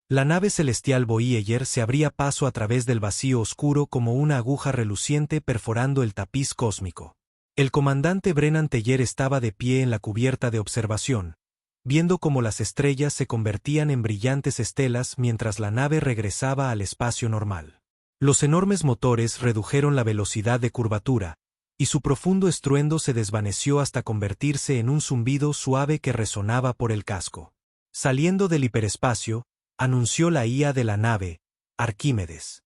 La nave celestial Voyager se abría paso a través del vacío oscuro como una aguja reluciente perforando el tapiz cósmico. El comandante Brennan Teller estaba de pie en la cubierta de observación, viendo cómo las estrellas se convertían en brillantes estelas mientras la nave regresaba al espacio normal. Los enormes motores redujeron la velocidad de curvatura, y su profundo estruendo se desvaneció hasta convertirse en un zumbido suave que resonaba por el casco. Saliendo del hiperespacio, anunció la IA de la nave, Arquímedes.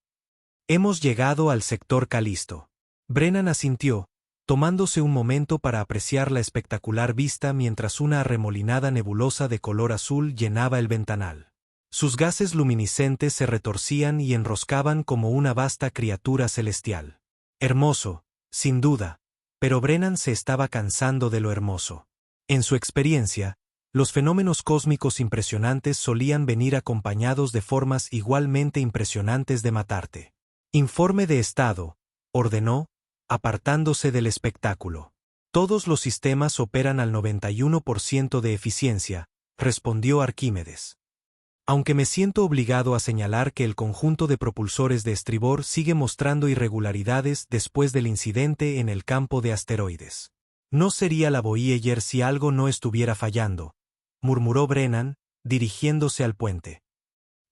Hemos llegado al sector Calisto. Brennan asintió, tomándose un momento para apreciar la espectacular vista mientras una arremolinada nebulosa de color azul llenaba el ventanal. Sus gases luminiscentes se retorcían y enroscaban como una vasta criatura celestial. Hermoso, sin duda, pero Brennan se estaba cansando de lo hermoso. En su experiencia, los fenómenos cósmicos impresionantes solían venir acompañados de formas igualmente impresionantes de matarte. Informe de estado, ordenó, apartándose del espectáculo. Todos los sistemas operan al 91% de eficiencia, respondió Arquímedes. Aunque me siento obligado a señalar que el conjunto de propulsores de estribor sigue mostrando irregularidades después del incidente en el campo de asteroides. No sería la Voyager si algo no estuviera fallando, murmuró Brennan, dirigiéndose al puente.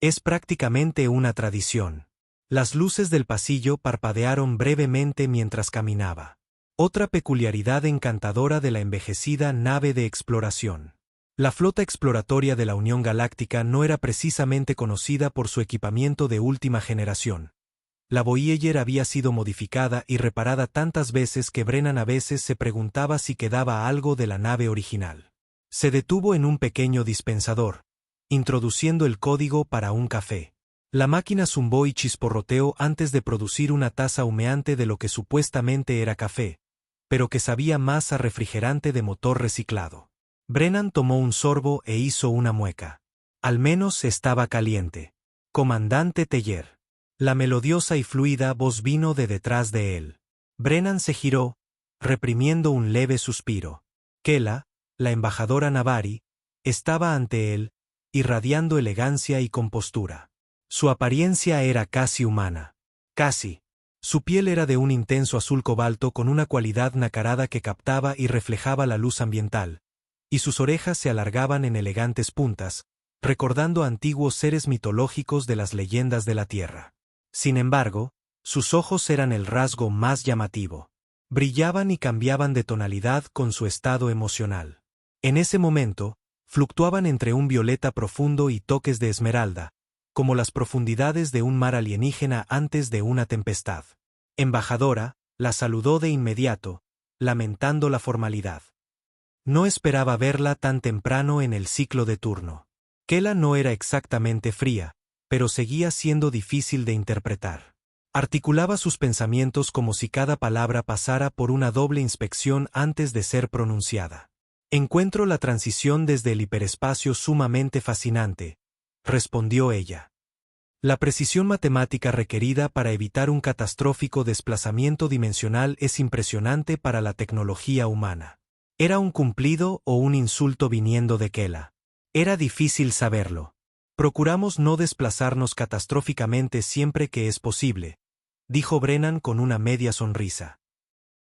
Es prácticamente una tradición. Las luces del pasillo parpadearon brevemente mientras caminaba. Otra peculiaridad encantadora de la envejecida nave de exploración. La flota exploratoria de la Unión Galáctica no era precisamente conocida por su equipamiento de última generación. La Voyager había sido modificada y reparada tantas veces que Brennan a veces se preguntaba si quedaba algo de la nave original. Se detuvo en un pequeño dispensador, introduciendo el código para un café. La máquina zumbó y chisporroteó antes de producir una taza humeante de lo que supuestamente era café, pero que sabía más a refrigerante de motor reciclado. Brennan tomó un sorbo e hizo una mueca. Al menos estaba caliente. Comandante Teller. La melodiosa y fluida voz vino de detrás de él. Brennan se giró, reprimiendo un leve suspiro. Kela, la embajadora Navari, estaba ante él, irradiando elegancia y compostura. Su apariencia era casi humana. Casi. Su piel era de un intenso azul cobalto con una cualidad nacarada que captaba y reflejaba la luz ambiental, y sus orejas se alargaban en elegantes puntas, recordando a antiguos seres mitológicos de las leyendas de la Tierra. Sin embargo, sus ojos eran el rasgo más llamativo. Brillaban y cambiaban de tonalidad con su estado emocional. En ese momento, fluctuaban entre un violeta profundo y toques de esmeralda, como las profundidades de un mar alienígena antes de una tempestad. Embajadora, la saludó de inmediato, lamentando la formalidad. No esperaba verla tan temprano en el ciclo de turno. Kela no era exactamente fría, pero seguía siendo difícil de interpretar. Articulaba sus pensamientos como si cada palabra pasara por una doble inspección antes de ser pronunciada. Encuentro la transición desde el hiperespacio sumamente fascinante, respondió ella. La precisión matemática requerida para evitar un catastrófico desplazamiento dimensional es impresionante para la tecnología humana. ¿Era un cumplido o un insulto viniendo de Kela? Era difícil saberlo. Procuramos no desplazarnos catastróficamente siempre que es posible, dijo Brennan con una media sonrisa.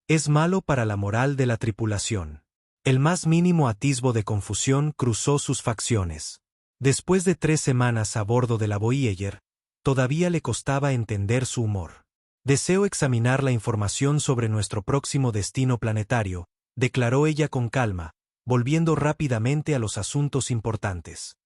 Es malo para la moral de la tripulación. El más mínimo atisbo de confusión cruzó sus facciones. Después de 3 semanas a bordo de la Voyager, todavía le costaba entender su humor. Deseo examinar la información sobre nuestro próximo destino planetario, declaró ella con calma, volviendo rápidamente a los asuntos importantes.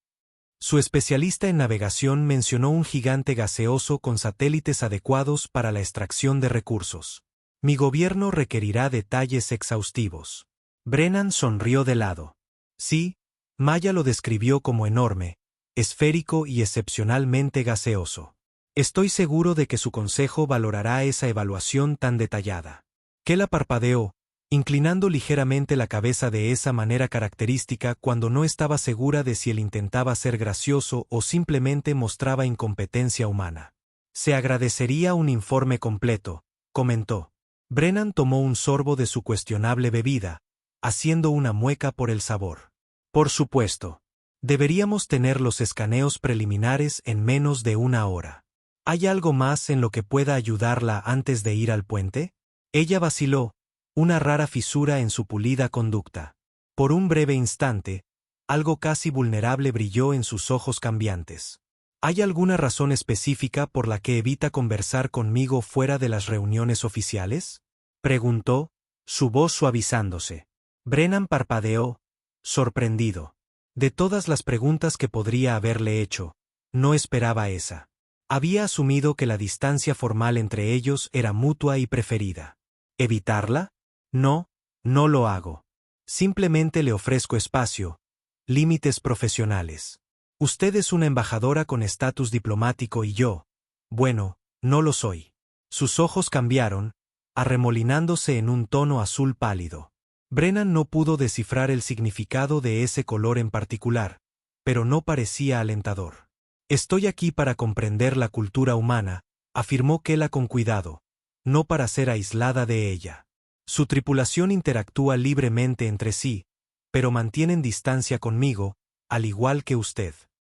Su especialista en navegación mencionó un gigante gaseoso con satélites adecuados para la extracción de recursos. Mi gobierno requerirá detalles exhaustivos. Brennan sonrió de lado. Sí, Maya lo describió como enorme, esférico y excepcionalmente gaseoso. Estoy seguro de que su consejo valorará esa evaluación tan detallada. Kela parpadeó, inclinando ligeramente la cabeza de esa manera característica cuando no estaba segura de si él intentaba ser gracioso o simplemente mostraba incompetencia humana. Se agradecería un informe completo, comentó. Brennan tomó un sorbo de su cuestionable bebida, haciendo una mueca por el sabor. Por supuesto. Deberíamos tener los escaneos preliminares en menos de 1 hora. ¿Hay algo más en lo que pueda ayudarla antes de ir al puente? Ella vaciló, una rara fisura en su pulida conducta. Por un breve instante, algo casi vulnerable brilló en sus ojos cambiantes. ¿Hay alguna razón específica por la que evita conversar conmigo fuera de las reuniones oficiales?, preguntó, su voz suavizándose. Brennan parpadeó, sorprendido. De todas las preguntas que podría haberle hecho, no esperaba esa. Había asumido que la distancia formal entre ellos era mutua y preferida. ¿Evitarla? No, no lo hago. Simplemente le ofrezco espacio, límites profesionales. Usted es una embajadora con estatus diplomático y yo, bueno, no lo soy. Sus ojos cambiaron, arremolinándose en un tono azul pálido. Brennan no pudo descifrar el significado de ese color en particular, pero no parecía alentador. Estoy aquí para comprender la cultura humana, afirmó Kela con cuidado, no para ser aislada de ella. Su tripulación interactúa libremente entre sí, pero mantienen distancia conmigo, al igual que usted.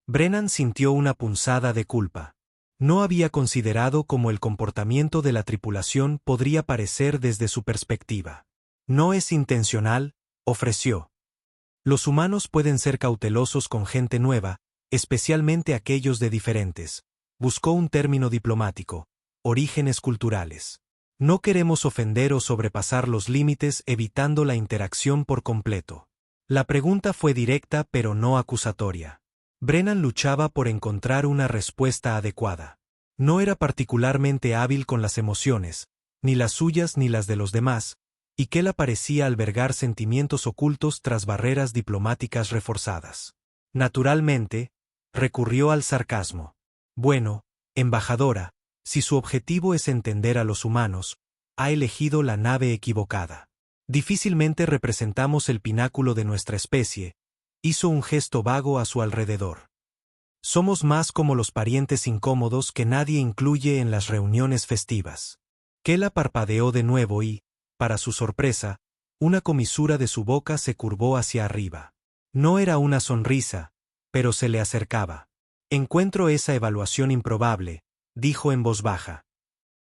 Brennan sintió una punzada de culpa. No había considerado cómo el comportamiento de la tripulación podría parecer desde su perspectiva. No es intencional, ofreció. Los humanos pueden ser cautelosos con gente nueva, especialmente aquellos de diferentes. Buscó un término diplomático, orígenes culturales. No queremos ofender o sobrepasar los límites evitando la interacción por completo. La pregunta fue directa pero no acusatoria. Brennan luchaba por encontrar una respuesta adecuada. No era particularmente hábil con las emociones, ni las suyas ni las de los demás, y Kela parecía albergar sentimientos ocultos tras barreras diplomáticas reforzadas. Naturalmente, recurrió al sarcasmo. Bueno, embajadora, si su objetivo es entender a los humanos, ha elegido la nave equivocada. Difícilmente representamos el pináculo de nuestra especie, hizo un gesto vago a su alrededor. Somos más como los parientes incómodos que nadie incluye en las reuniones festivas. Kela parpadeó de nuevo y, para su sorpresa, una comisura de su boca se curvó hacia arriba. No era una sonrisa, pero se le acercaba. Encuentro esa evaluación improbable, dijo en voz baja.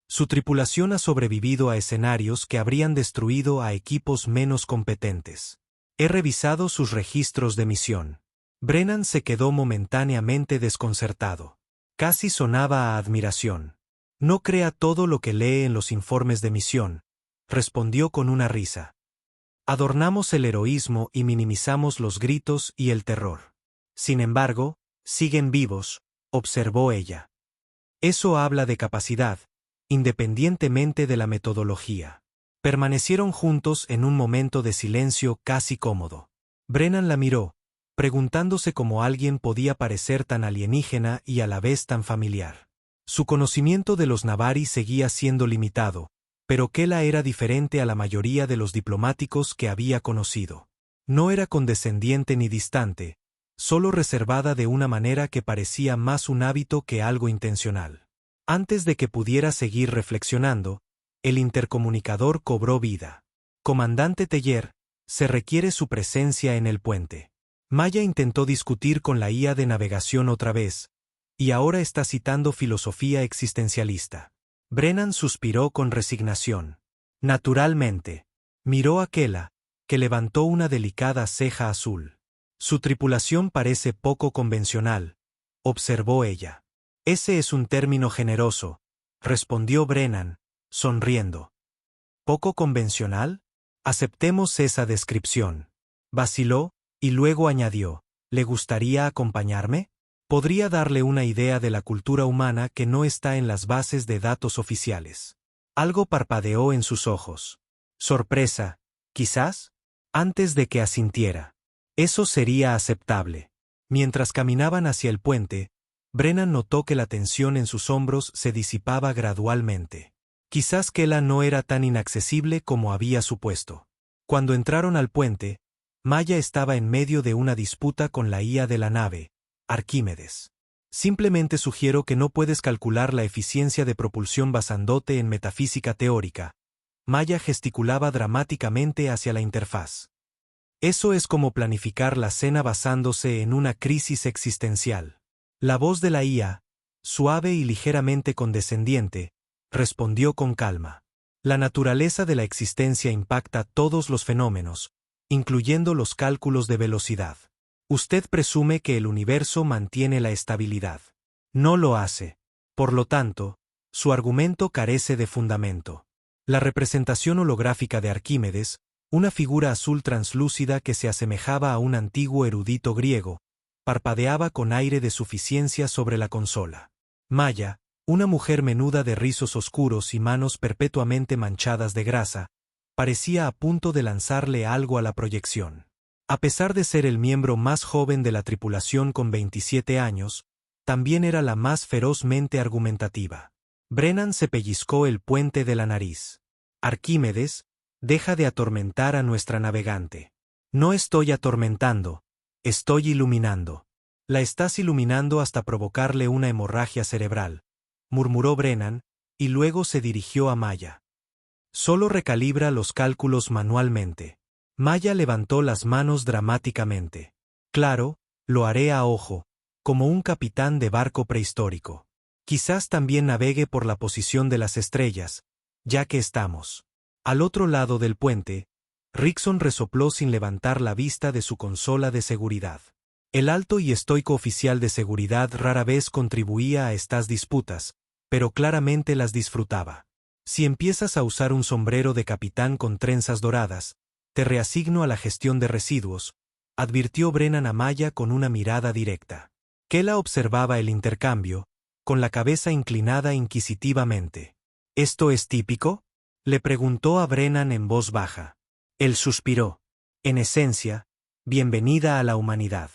Su tripulación ha sobrevivido a escenarios que habrían destruido a equipos menos competentes. He revisado sus registros de misión. Brennan se quedó momentáneamente desconcertado. Casi sonaba a admiración. No crea todo lo que lee en los informes de misión, respondió con una risa. Adornamos el heroísmo y minimizamos los gritos y el terror. Sin embargo, siguen vivos, observó ella. Eso habla de capacidad, independientemente de la metodología. Permanecieron juntos en un momento de silencio casi cómodo. Brennan la miró, preguntándose cómo alguien podía parecer tan alienígena y a la vez tan familiar. Su conocimiento de los Navaris seguía siendo limitado, pero Kela era diferente a la mayoría de los diplomáticos que había conocido. No era condescendiente ni distante, solo reservada de una manera que parecía más un hábito que algo intencional. Antes de que pudiera seguir reflexionando, el intercomunicador cobró vida. Comandante Teller, se requiere su presencia en el puente. Maya intentó discutir con la IA de navegación otra vez, y ahora está citando filosofía existencialista. Brennan suspiró con resignación. Naturalmente. Miró a Kela, que levantó una delicada ceja azul. Su tripulación parece poco convencional, observó ella. Ese es un término generoso, respondió Brennan, sonriendo. ¿Poco convencional? Aceptemos esa descripción. Vaciló, y luego añadió, ¿le gustaría acompañarme? Podría darle una idea de la cultura humana que no está en las bases de datos oficiales. Algo parpadeó en sus ojos. Sorpresa, quizás, antes de que asintiera. Eso sería aceptable. Mientras caminaban hacia el puente, Brennan notó que la tensión en sus hombros se disipaba gradualmente. Quizás Kela no era tan inaccesible como había supuesto. Cuando entraron al puente, Maya estaba en medio de una disputa con la IA de la nave, Arquímedes. Simplemente sugiero que no puedes calcular la eficiencia de propulsión basándote en metafísica teórica. Maya gesticulaba dramáticamente hacia la interfaz. Eso es como planificar la cena basándose en una crisis existencial. La voz de la IA, suave y ligeramente condescendiente, respondió con calma. La naturaleza de la existencia impacta todos los fenómenos, incluyendo los cálculos de velocidad. Usted presume que el universo mantiene la estabilidad. No lo hace. Por lo tanto, su argumento carece de fundamento. La representación holográfica de Arquímedes, una figura azul translúcida que se asemejaba a un antiguo erudito griego, parpadeaba con aire de suficiencia sobre la consola. Maya, una mujer menuda de rizos oscuros y manos perpetuamente manchadas de grasa, parecía a punto de lanzarle algo a la proyección. A pesar de ser el miembro más joven de la tripulación con 27 años, también era la más ferozmente argumentativa. Brennan se pellizcó el puente de la nariz. Arquímedes, deja de atormentar a nuestra navegante. No estoy atormentando, estoy iluminando. La estás iluminando hasta provocarle una hemorragia cerebral, murmuró Brennan, y luego se dirigió a Maya. Solo recalibra los cálculos manualmente. Maya levantó las manos dramáticamente. Claro, lo haré a ojo, como un capitán de barco prehistórico. Quizás también navegue por la posición de las estrellas, ya que estamos. Al otro lado del puente, Rickson resopló sin levantar la vista de su consola de seguridad. El alto y estoico oficial de seguridad rara vez contribuía a estas disputas, pero claramente las disfrutaba. Si empiezas a usar un sombrero de capitán con trenzas doradas, te reasigno a la gestión de residuos, advirtió Brennan a Maya con una mirada directa. Kela observaba el intercambio, con la cabeza inclinada inquisitivamente. ¿Esto es típico?, le preguntó a Brennan en voz baja. Él suspiró. En esencia, bienvenida a la humanidad.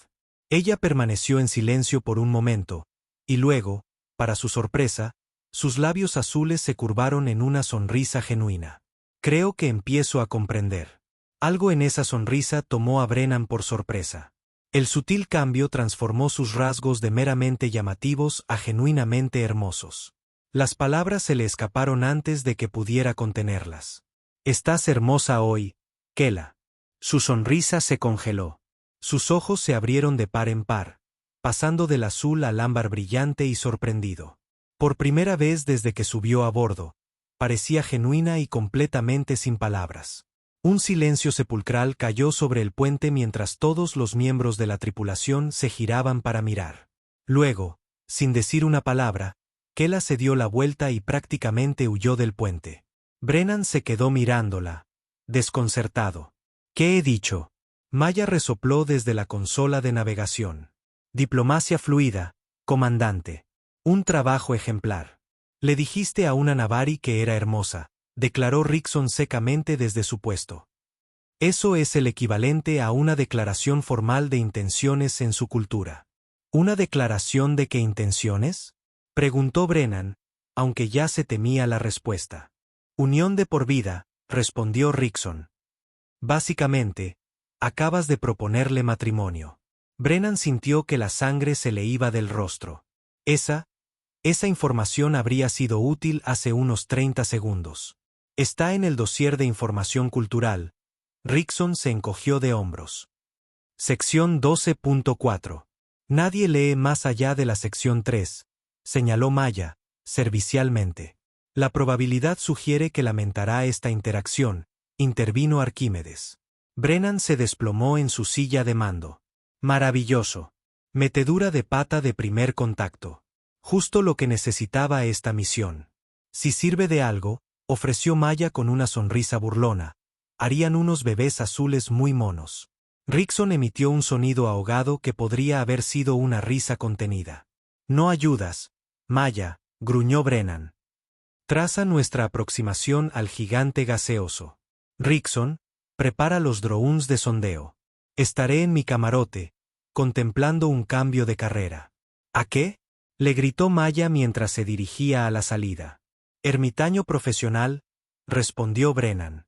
Ella permaneció en silencio por un momento, y luego, para su sorpresa, sus labios azules se curvaron en una sonrisa genuina. Creo que empiezo a comprender. Algo en esa sonrisa tomó a Brennan por sorpresa. El sutil cambio transformó sus rasgos de meramente llamativos a genuinamente hermosos. Las palabras se le escaparon antes de que pudiera contenerlas. Estás hermosa hoy, Kela. Su sonrisa se congeló. Sus ojos se abrieron de par en par, pasando del azul al ámbar brillante y sorprendido. Por primera vez desde que subió a bordo, parecía genuina y completamente sin palabras. Un silencio sepulcral cayó sobre el puente mientras todos los miembros de la tripulación se giraban para mirar. Luego, sin decir una palabra, Kela se dio la vuelta y prácticamente huyó del puente. Brennan se quedó mirándola, desconcertado. ¿Qué he dicho? Maya resopló desde la consola de navegación. Diplomacia fluida, comandante. Un trabajo ejemplar. Le dijiste a una Navari que era hermosa, declaró Rickson secamente desde su puesto. Eso es el equivalente a una declaración formal de intenciones en su cultura. ¿Una declaración de qué intenciones?, preguntó Brennan, aunque ya se temía la respuesta. Unión de por vida, respondió Rickson. Básicamente, acabas de proponerle matrimonio. Brennan sintió que la sangre se le iba del rostro. Esa información habría sido útil hace unos 30 segundos. Está en el dossier de información cultural. Rickson se encogió de hombros. Sección 12.4. Nadie lee más allá de la sección 3, señaló Maya, servicialmente. La probabilidad sugiere que lamentará esta interacción, intervino Arquímedes. Brennan se desplomó en su silla de mando. Maravilloso. Metedura de pata de primer contacto. Justo lo que necesitaba esta misión. Si sirve de algo, ofreció Maya con una sonrisa burlona, harían unos bebés azules muy monos. Rickson emitió un sonido ahogado que podría haber sido una risa contenida. No ayudas, Maya, gruñó Brennan. Traza nuestra aproximación al gigante gaseoso. Rickson, prepara los drones de sondeo. Estaré en mi camarote, contemplando un cambio de carrera. ¿A qué?, le gritó Maya mientras se dirigía a la salida. Ermitaño profesional, respondió Brennan.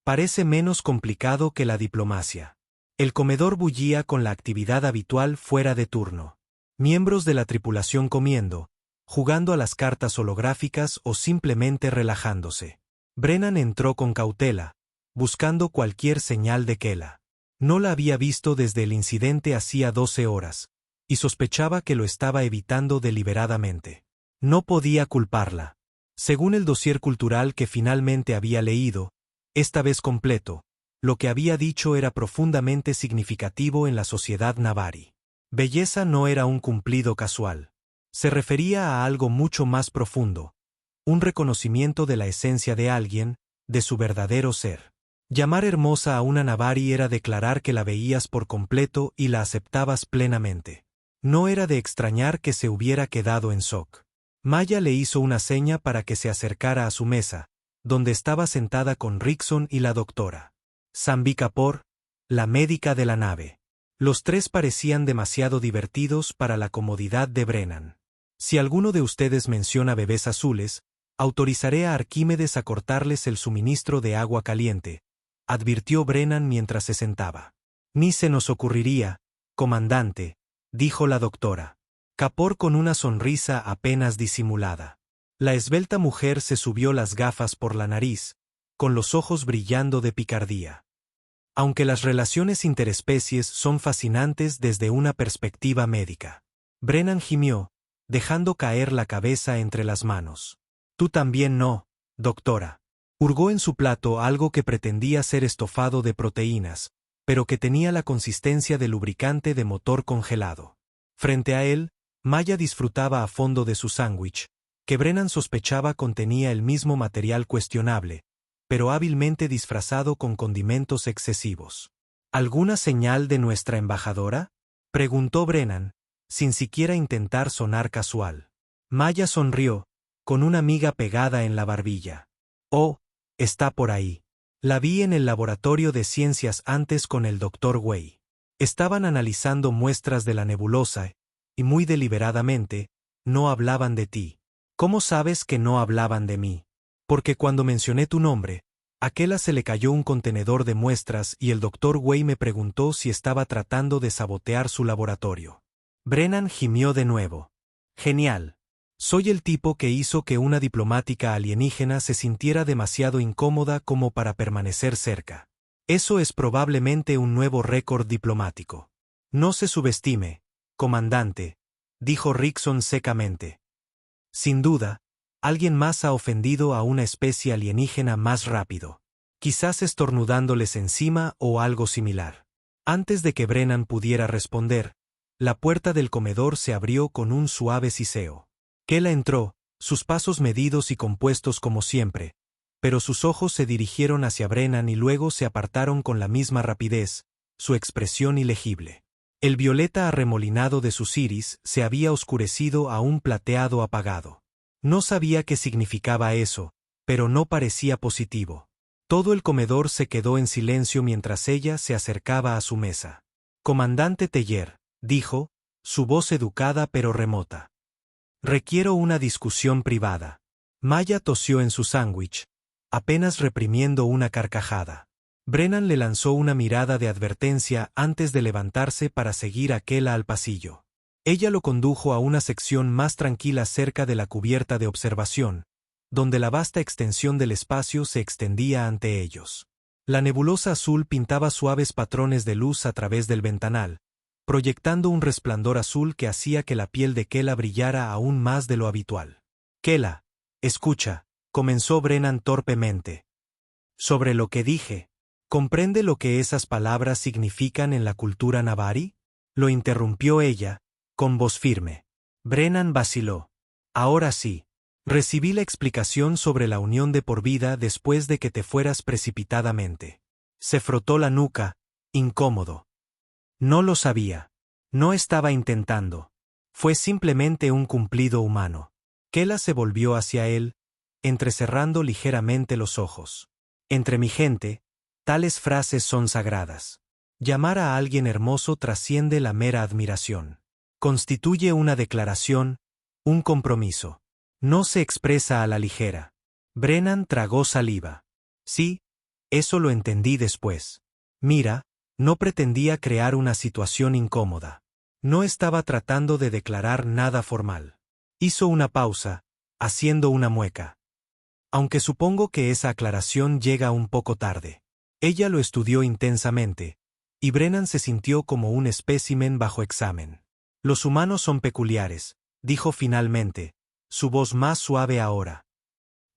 Parece menos complicado que la diplomacia. El comedor bullía con la actividad habitual fuera de turno. Miembros de la tripulación comiendo, jugando a las cartas holográficas o simplemente relajándose. Brennan entró con cautela, buscando cualquier señal de Kela. No la había visto desde el incidente hacía 12 horas, y sospechaba que lo estaba evitando deliberadamente. No podía culparla. Según el dossier cultural que finalmente había leído, esta vez completo, lo que había dicho era profundamente significativo en la sociedad navari. Belleza no era un cumplido casual. Se refería a algo mucho más profundo, un reconocimiento de la esencia de alguien, de su verdadero ser. Llamar hermosa a una navari era declarar que la veías por completo y la aceptabas plenamente. No era de extrañar que se hubiera quedado en shock. Maya le hizo una seña para que se acercara a su mesa, donde estaba sentada con Rickson y la doctora Sanvi Kapoor, la médica de la nave. Los tres parecían demasiado divertidos para la comodidad de Brennan. Si alguno de ustedes menciona bebés azules, autorizaré a Arquímedes a cortarles el suministro de agua caliente, advirtió Brennan mientras se sentaba. Ni se nos ocurriría, comandante, dijo la doctora Kapoor con una sonrisa apenas disimulada. La esbelta mujer se subió las gafas por la nariz, con los ojos brillando de picardía. Aunque las relaciones interespecies son fascinantes desde una perspectiva médica. Brennan gimió, dejando caer la cabeza entre las manos. Tú también no, doctora. Hurgó en su plato algo que pretendía ser estofado de proteínas, pero que tenía la consistencia de lubricante de motor congelado. Frente a él, Maya disfrutaba a fondo de su sándwich, que Brennan sospechaba contenía el mismo material cuestionable, pero hábilmente disfrazado con condimentos excesivos. ¿Alguna señal de nuestra embajadora?, preguntó Brennan, sin siquiera intentar sonar casual. Maya sonrió, con una miga pegada en la barbilla. Oh, está por ahí. La vi en el laboratorio de ciencias antes con el Dr. Wei. Estaban analizando muestras de la nebulosa, y muy deliberadamente, no hablaban de ti. ¿Cómo sabes que no hablaban de mí? Porque cuando mencioné tu nombre, a Kela se le cayó un contenedor de muestras y el Dr. Wei me preguntó si estaba tratando de sabotear su laboratorio. Brennan gimió de nuevo. Genial. Soy el tipo que hizo que una diplomática alienígena se sintiera demasiado incómoda como para permanecer cerca. Eso es probablemente un nuevo récord diplomático. No se subestime, comandante, dijo Rickson secamente. Sin duda, alguien más ha ofendido a una especie alienígena más rápido. Quizás estornudándoles encima o algo similar. Antes de que Brennan pudiera responder, la puerta del comedor se abrió con un suave siseo. Kela entró, sus pasos medidos y compuestos como siempre, pero sus ojos se dirigieron hacia Brennan y luego se apartaron con la misma rapidez, su expresión ilegible. El violeta arremolinado de sus iris se había oscurecido a un plateado apagado. No sabía qué significaba eso, pero no parecía positivo. Todo el comedor se quedó en silencio mientras ella se acercaba a su mesa. Comandante Teller, dijo, su voz educada pero remota. Requiero una discusión privada. Maya tosió en su sándwich, apenas reprimiendo una carcajada. Brennan le lanzó una mirada de advertencia antes de levantarse para seguir a Kela al pasillo. Ella lo condujo a una sección más tranquila cerca de la cubierta de observación, donde la vasta extensión del espacio se extendía ante ellos. La nebulosa azul pintaba suaves patrones de luz a través del ventanal, proyectando un resplandor azul que hacía que la piel de Kela brillara aún más de lo habitual. Kela, escucha, comenzó Brennan torpemente. Sobre lo que dije, ¿comprende lo que esas palabras significan en la cultura navari? Lo interrumpió ella, con voz firme. Brennan vaciló. Ahora sí. Recibí la explicación sobre la unión de por vida después de que te fueras precipitadamente. Se frotó la nuca, incómodo. No lo sabía. No estaba intentando. Fue simplemente un cumplido humano. Kela se volvió hacia él, entrecerrando ligeramente los ojos. Entre mi gente, tales frases son sagradas. Llamar a alguien hermoso trasciende la mera admiración. Constituye una declaración, un compromiso. No se expresa a la ligera. Brennan tragó saliva. Sí, eso lo entendí después. Mira, no pretendía crear una situación incómoda. No estaba tratando de declarar nada formal. Hizo una pausa, haciendo una mueca. Aunque supongo que esa aclaración llega un poco tarde. Ella lo estudió intensamente, y Brennan se sintió como un espécimen bajo examen. Los humanos son peculiares, dijo finalmente, su voz más suave ahora.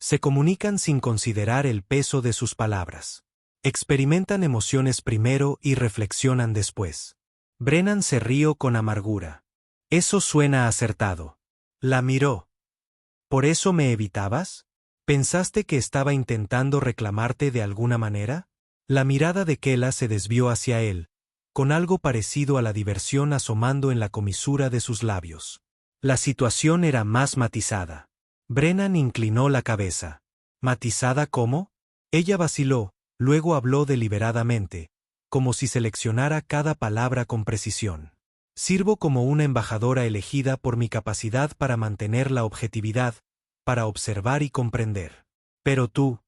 Se comunican sin considerar el peso de sus palabras. Experimentan emociones primero y reflexionan después. Brennan se rió con amargura. Eso suena acertado. La miró. ¿Por eso me evitabas? ¿Pensaste que estaba intentando reclamarte de alguna manera? La mirada de Kela se desvió hacia él, con algo parecido a la diversión asomando en la comisura de sus labios. La situación era más matizada. Brennan inclinó la cabeza. ¿Matizada cómo? Ella vaciló, luego habló deliberadamente, como si seleccionara cada palabra con precisión. Sirvo como una embajadora elegida por mi capacidad para mantener la objetividad, para observar y comprender. Pero tú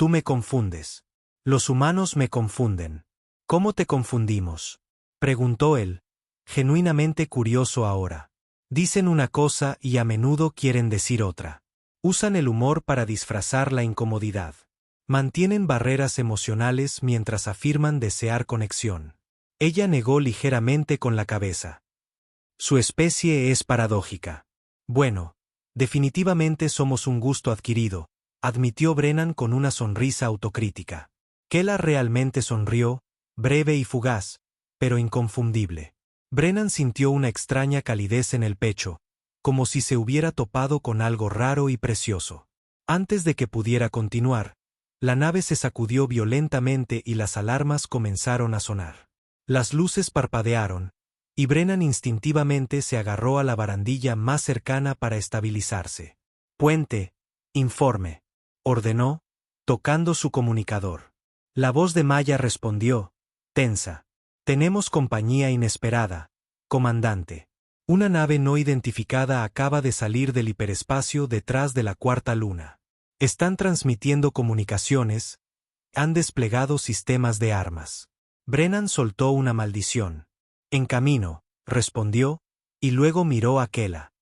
me confundes. Los humanos me confunden. ¿Cómo te confundimos? Preguntó él, genuinamente curioso ahora. Dicen una cosa y a menudo quieren decir otra. Usan el humor para disfrazar la incomodidad. Mantienen barreras emocionales mientras afirman desear conexión. Ella negó ligeramente con la cabeza. Su especie es paradójica. Bueno, definitivamente somos un gusto adquirido, admitió Brennan con una sonrisa autocrítica. Kela realmente sonrió, breve y fugaz, pero inconfundible. Brennan sintió una extraña calidez en el pecho, como si se hubiera topado con algo raro y precioso. Antes de que pudiera continuar, la nave se sacudió violentamente y las alarmas comenzaron a sonar. Las luces parpadearon, y Brennan instintivamente se agarró a la barandilla más cercana para estabilizarse. «Puente, informe», ordenó, tocando su comunicador. La voz de Maya respondió, tensa. «Tenemos compañía inesperada, comandante. Una nave no identificada acaba de salir del hiperespacio detrás de la cuarta luna. Están transmitiendo comunicaciones, han desplegado sistemas de armas». Brennan soltó una maldición. «En camino», respondió, y luego miró a Kela.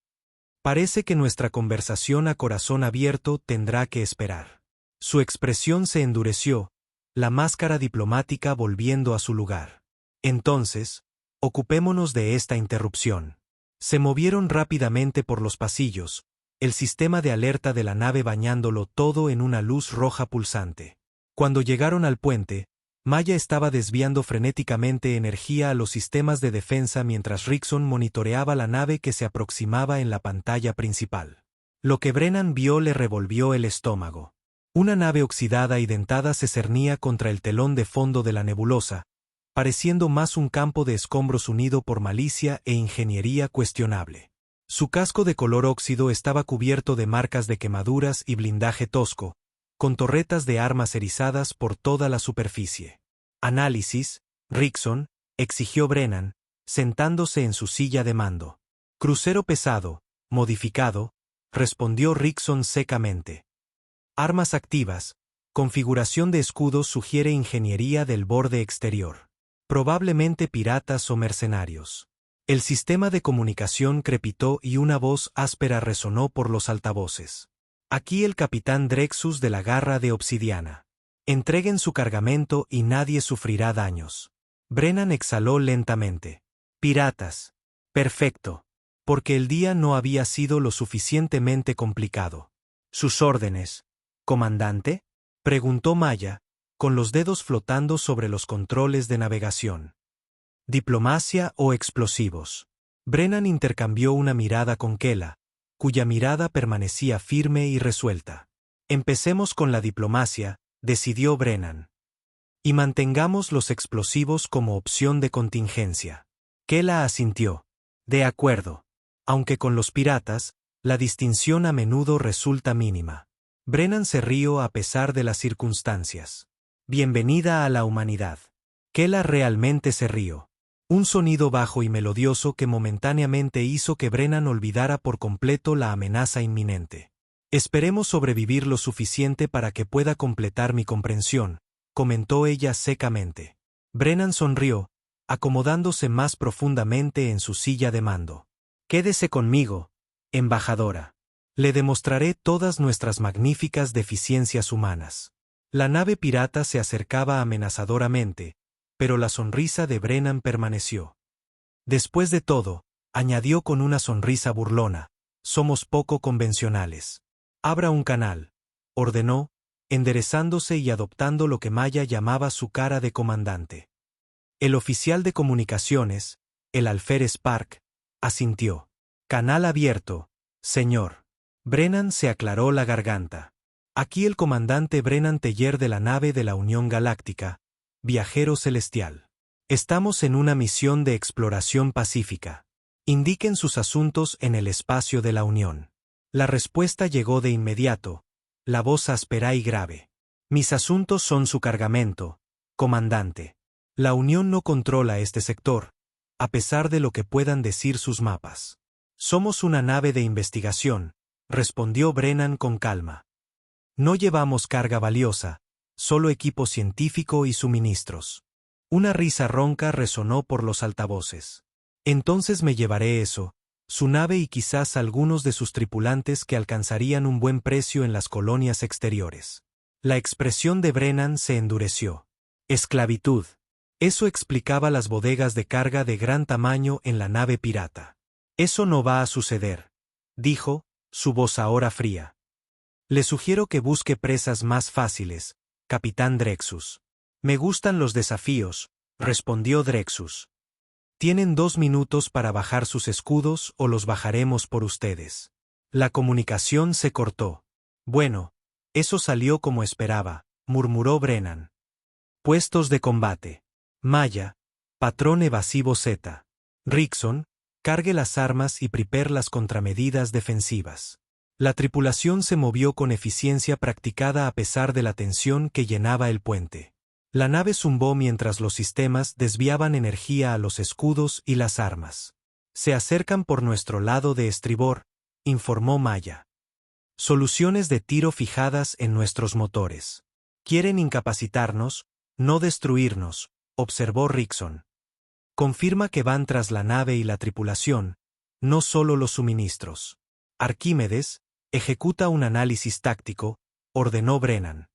«Parece que nuestra conversación a corazón abierto tendrá que esperar». Su expresión se endureció, la máscara diplomática volviendo a su lugar. «Entonces, ocupémonos de esta interrupción». Se movieron rápidamente por los pasillos, el sistema de alerta de la nave bañándolo todo en una luz roja pulsante. Cuando llegaron al puente, Maya estaba desviando frenéticamente energía a los sistemas de defensa mientras Rickson monitoreaba la nave que se aproximaba en la pantalla principal. Lo que Brennan vio le revolvió el estómago. Una nave oxidada y dentada se cernía contra el telón de fondo de la nebulosa, pareciendo más un campo de escombros unido por malicia e ingeniería cuestionable. Su casco de color óxido estaba cubierto de marcas de quemaduras y blindaje tosco, con torretas de armas erizadas por toda la superficie. «Análisis, Rickson», exigió Brennan, sentándose en su silla de mando. «Crucero pesado, modificado», respondió Rickson secamente. «Armas activas, configuración de escudos sugiere ingeniería del borde exterior. Probablemente piratas o mercenarios». El sistema de comunicación crepitó y una voz áspera resonó por los altavoces. «Aquí el capitán Drexus de la Garra de Obsidiana. Entreguen su cargamento y nadie sufrirá daños». Brennan exhaló lentamente. «Piratas. Perfecto. Porque el día no había sido lo suficientemente complicado». «¿Sus órdenes, comandante?», preguntó Maya, con los dedos flotando sobre los controles de navegación. «¿Diplomacia o explosivos?». Brennan intercambió una mirada con Kela, cuya mirada permanecía firme y resuelta. «Empecemos con la diplomacia», decidió Brennan. «Y mantengamos los explosivos como opción de contingencia». Kela asintió. «De acuerdo. Aunque con los piratas, la distinción a menudo resulta mínima». Brennan se rió a pesar de las circunstancias. «Bienvenida a la humanidad». Kela realmente se rió. Un sonido bajo y melodioso que momentáneamente hizo que Brennan olvidara por completo la amenaza inminente. «Esperemos sobrevivir lo suficiente para que pueda completar mi comprensión», comentó ella secamente. Brennan sonrió, acomodándose más profundamente en su silla de mando. «Quédese conmigo, embajadora. Le demostraré todas nuestras magníficas deficiencias humanas». La nave pirata se acercaba amenazadoramente, pero la sonrisa de Brennan permaneció. Después de todo, añadió con una sonrisa burlona, somos poco convencionales. Abra un canal, ordenó, enderezándose y adoptando lo que Maya llamaba su cara de comandante. El oficial de comunicaciones, el alférez Park, asintió. Canal abierto, señor. Brennan se aclaró la garganta. Aquí el comandante Brennan Teller de la nave de la Unión Galáctica, viajero celestial. Estamos en una misión de exploración pacífica. Indiquen sus asuntos en el espacio de la Unión. La respuesta llegó de inmediato, la voz áspera y grave. Mis asuntos son su cargamento, comandante. La Unión no controla este sector, a pesar de lo que puedan decir sus mapas. Somos una nave de investigación, respondió Brennan con calma. No llevamos carga valiosa, solo equipo científico y suministros. Una risa ronca resonó por los altavoces. Entonces me llevaré eso, su nave y quizás algunos de sus tripulantes que alcanzarían un buen precio en las colonias exteriores. La expresión de Brennan se endureció. Esclavitud. Eso explicaba las bodegas de carga de gran tamaño en la nave pirata. Eso no va a suceder, dijo, su voz ahora fría. Le sugiero que busque presas más fáciles, capitán Drexus. Me gustan los desafíos, respondió Drexus. Tienen 2 minutos para bajar sus escudos o los bajaremos por ustedes. La comunicación se cortó. Bueno, eso salió como esperaba, murmuró Brennan. Puestos de combate. Maya, patrón evasivo Z. Rickson, cargue las armas y prepare las contramedidas defensivas. La tripulación se movió con eficiencia practicada a pesar de la tensión que llenaba el puente. La nave zumbó mientras los sistemas desviaban energía a los escudos y las armas. Se acercan por nuestro lado de estribor, informó Maya. Soluciones de tiro fijadas en nuestros motores. Quieren incapacitarnos, no destruirnos, observó Rickson. Confirma que van tras la nave y la tripulación, no solo los suministros. Arquímedes, ejecuta un análisis táctico, ordenó Brennan.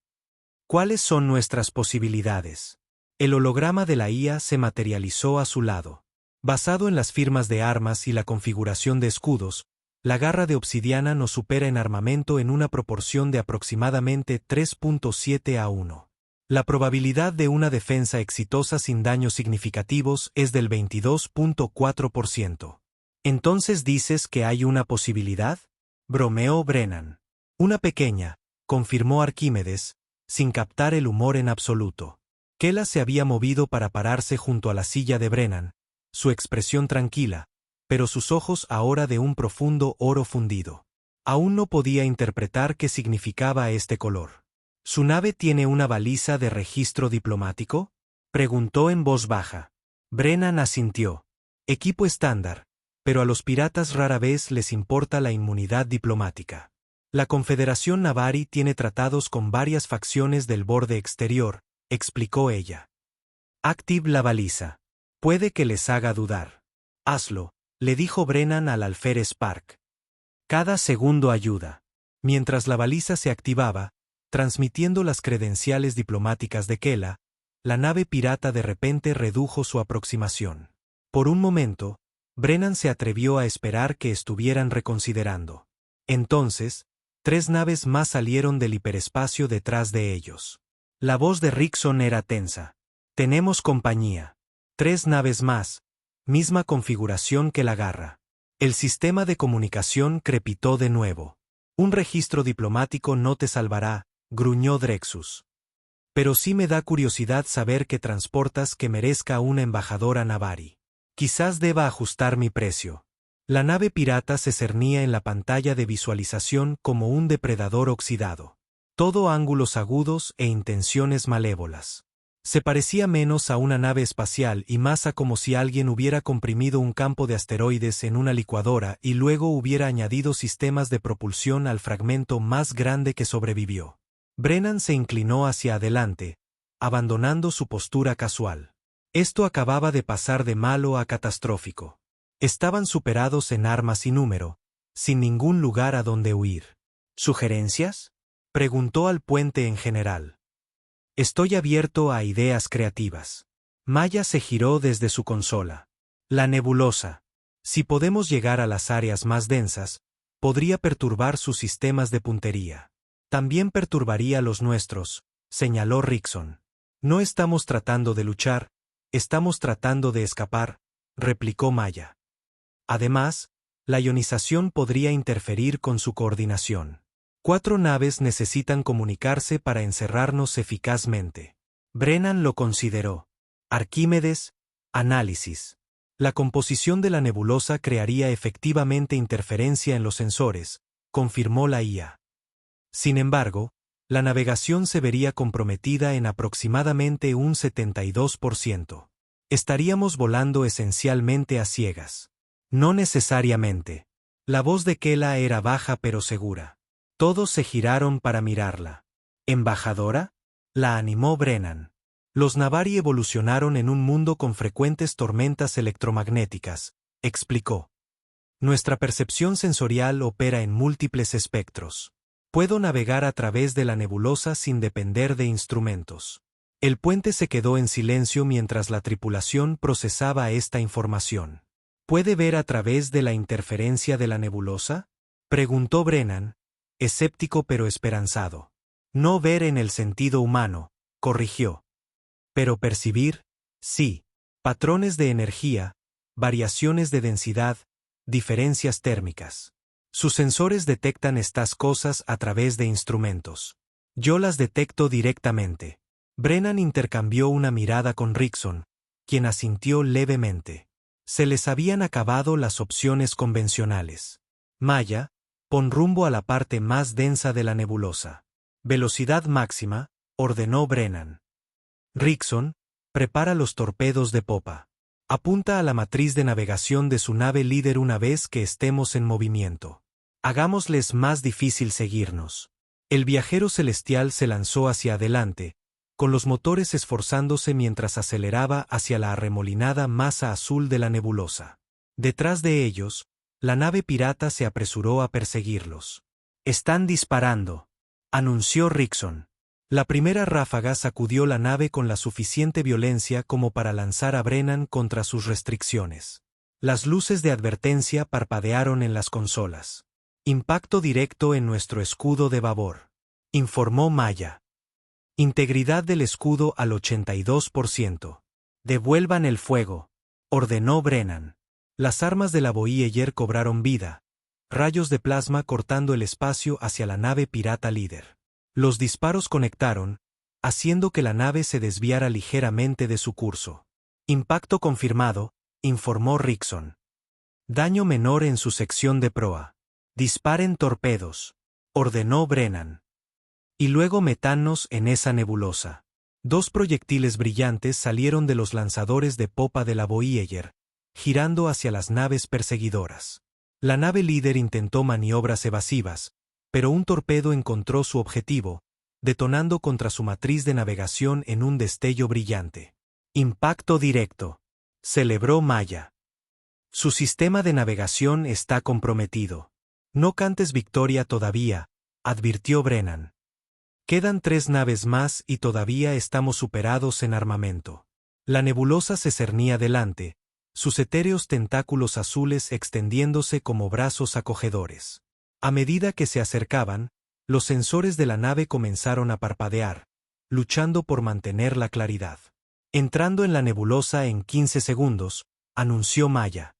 ¿Cuáles son nuestras posibilidades? El holograma de la IA se materializó a su lado. Basado en las firmas de armas y la configuración de escudos, la garra de obsidiana nos supera en armamento en una proporción de aproximadamente 3.7 a 1. La probabilidad de una defensa exitosa sin daños significativos es del 22.4%. ¿Entonces dices que hay una posibilidad? Bromeó Brennan. Una pequeña, confirmó Arquímedes, sin captar el humor en absoluto. Kela se había movido para pararse junto a la silla de Brennan, su expresión tranquila, pero sus ojos ahora de un profundo oro fundido. Aún no podía interpretar qué significaba este color. ¿Su nave tiene una baliza de registro diplomático? Preguntó en voz baja. Brennan asintió. Equipo estándar, pero a los piratas rara vez les importa la inmunidad diplomática. La Confederación Navari tiene tratados con varias facciones del borde exterior, explicó ella. Active la baliza. Puede que les haga dudar. Hazlo, le dijo Brennan al alférez Park. Cada segundo ayuda. Mientras la baliza se activaba, transmitiendo las credenciales diplomáticas de Kela, la nave pirata de repente redujo su aproximación. Por un momento, Brennan se atrevió a esperar que estuvieran reconsiderando. Entonces, 3 naves más salieron del hiperespacio detrás de ellos. La voz de Rickson era tensa. Tenemos compañía. 3 naves más, misma configuración que la garra. El sistema de comunicación crepitó de nuevo. Un registro diplomático no te salvará, gruñó Drexus. Pero sí me da curiosidad saber qué transportas que merezca una embajadora Navari. Quizás deba ajustar mi precio. La nave pirata se cernía en la pantalla de visualización como un depredador oxidado. Todo ángulos agudos e intenciones malévolas. Se parecía menos a una nave espacial y más a como si alguien hubiera comprimido un campo de asteroides en una licuadora y luego hubiera añadido sistemas de propulsión al fragmento más grande que sobrevivió. Brennan se inclinó hacia adelante, abandonando su postura casual. Esto acababa de pasar de malo a catastrófico. Estaban superados en armas y número, sin ningún lugar a donde huir. ¿Sugerencias? Preguntó al puente en general. Estoy abierto a ideas creativas. Maya se giró desde su consola. La nebulosa. Si podemos llegar a las áreas más densas, podría perturbar sus sistemas de puntería. También perturbaría los nuestros, señaló Rickson. No estamos tratando de luchar, estamos tratando de escapar, replicó Maya. Además, la ionización podría interferir con su coordinación. 4 naves necesitan comunicarse para encerrarnos eficazmente. Brennan lo consideró. Arquímedes, análisis. La composición de la nebulosa crearía efectivamente interferencia en los sensores, confirmó la IA. Sin embargo, la navegación se vería comprometida en aproximadamente un 72%. Estaríamos volando esencialmente a ciegas. No necesariamente. La voz de Kela era baja pero segura. Todos se giraron para mirarla. ¿Embajadora? La animó Brennan. Los Navari evolucionaron en un mundo con frecuentes tormentas electromagnéticas, explicó. Nuestra percepción sensorial opera en múltiples espectros. Puedo navegar a través de la nebulosa sin depender de instrumentos. El puente se quedó en silencio mientras la tripulación procesaba esta información. ¿Puede ver a través de la interferencia de la nebulosa? Preguntó Brennan, escéptico pero esperanzado. No ver en el sentido humano, corrigió. Pero percibir, sí. Patrones de energía, variaciones de densidad, diferencias térmicas. Sus sensores detectan estas cosas a través de instrumentos. Yo las detecto directamente. Brennan intercambió una mirada con Rickson, quien asintió levemente. Se les habían acabado las opciones convencionales. Maya, pon rumbo a la parte más densa de la nebulosa. Velocidad máxima, ordenó Brennan. Rickson, prepara los torpedos de popa. Apunta a la matriz de navegación de su nave líder una vez que estemos en movimiento. Hagámosles más difícil seguirnos. El viajero celestial se lanzó hacia adelante, con los motores esforzándose mientras aceleraba hacia la arremolinada masa azul de la nebulosa. Detrás de ellos, la nave pirata se apresuró a perseguirlos. «Están disparando», anunció Rickson. La primera ráfaga sacudió la nave con la suficiente violencia como para lanzar a Brennan contra sus restricciones. Las luces de advertencia parpadearon en las consolas. «Impacto directo en nuestro escudo de babor», informó Maya. «Integridad del escudo al 82%. Devuelvan el fuego», ordenó Brennan. Las armas de la Voyager cobraron vida, rayos de plasma cortando el espacio hacia la nave pirata líder. Los disparos conectaron, haciendo que la nave se desviara ligeramente de su curso. «Impacto confirmado», informó Rickson. «Daño menor en su sección de proa. Disparen torpedos», ordenó Brennan. «Y luego metános en esa nebulosa». 2 proyectiles brillantes salieron de los lanzadores de popa de la Voyager, girando hacia las naves perseguidoras. La nave líder intentó maniobras evasivas, pero un torpedo encontró su objetivo, detonando contra su matriz de navegación en un destello brillante. «Impacto directo», celebró Maya. «Su sistema de navegación está comprometido. No cantes victoria todavía», advirtió Brennan. «Quedan 3 naves más y todavía estamos superados en armamento». La nebulosa se cernía delante, sus etéreos tentáculos azules extendiéndose como brazos acogedores. A medida que se acercaban, los sensores de la nave comenzaron a parpadear, luchando por mantener la claridad. «Entrando en la nebulosa en 15 segundos», anunció Maya.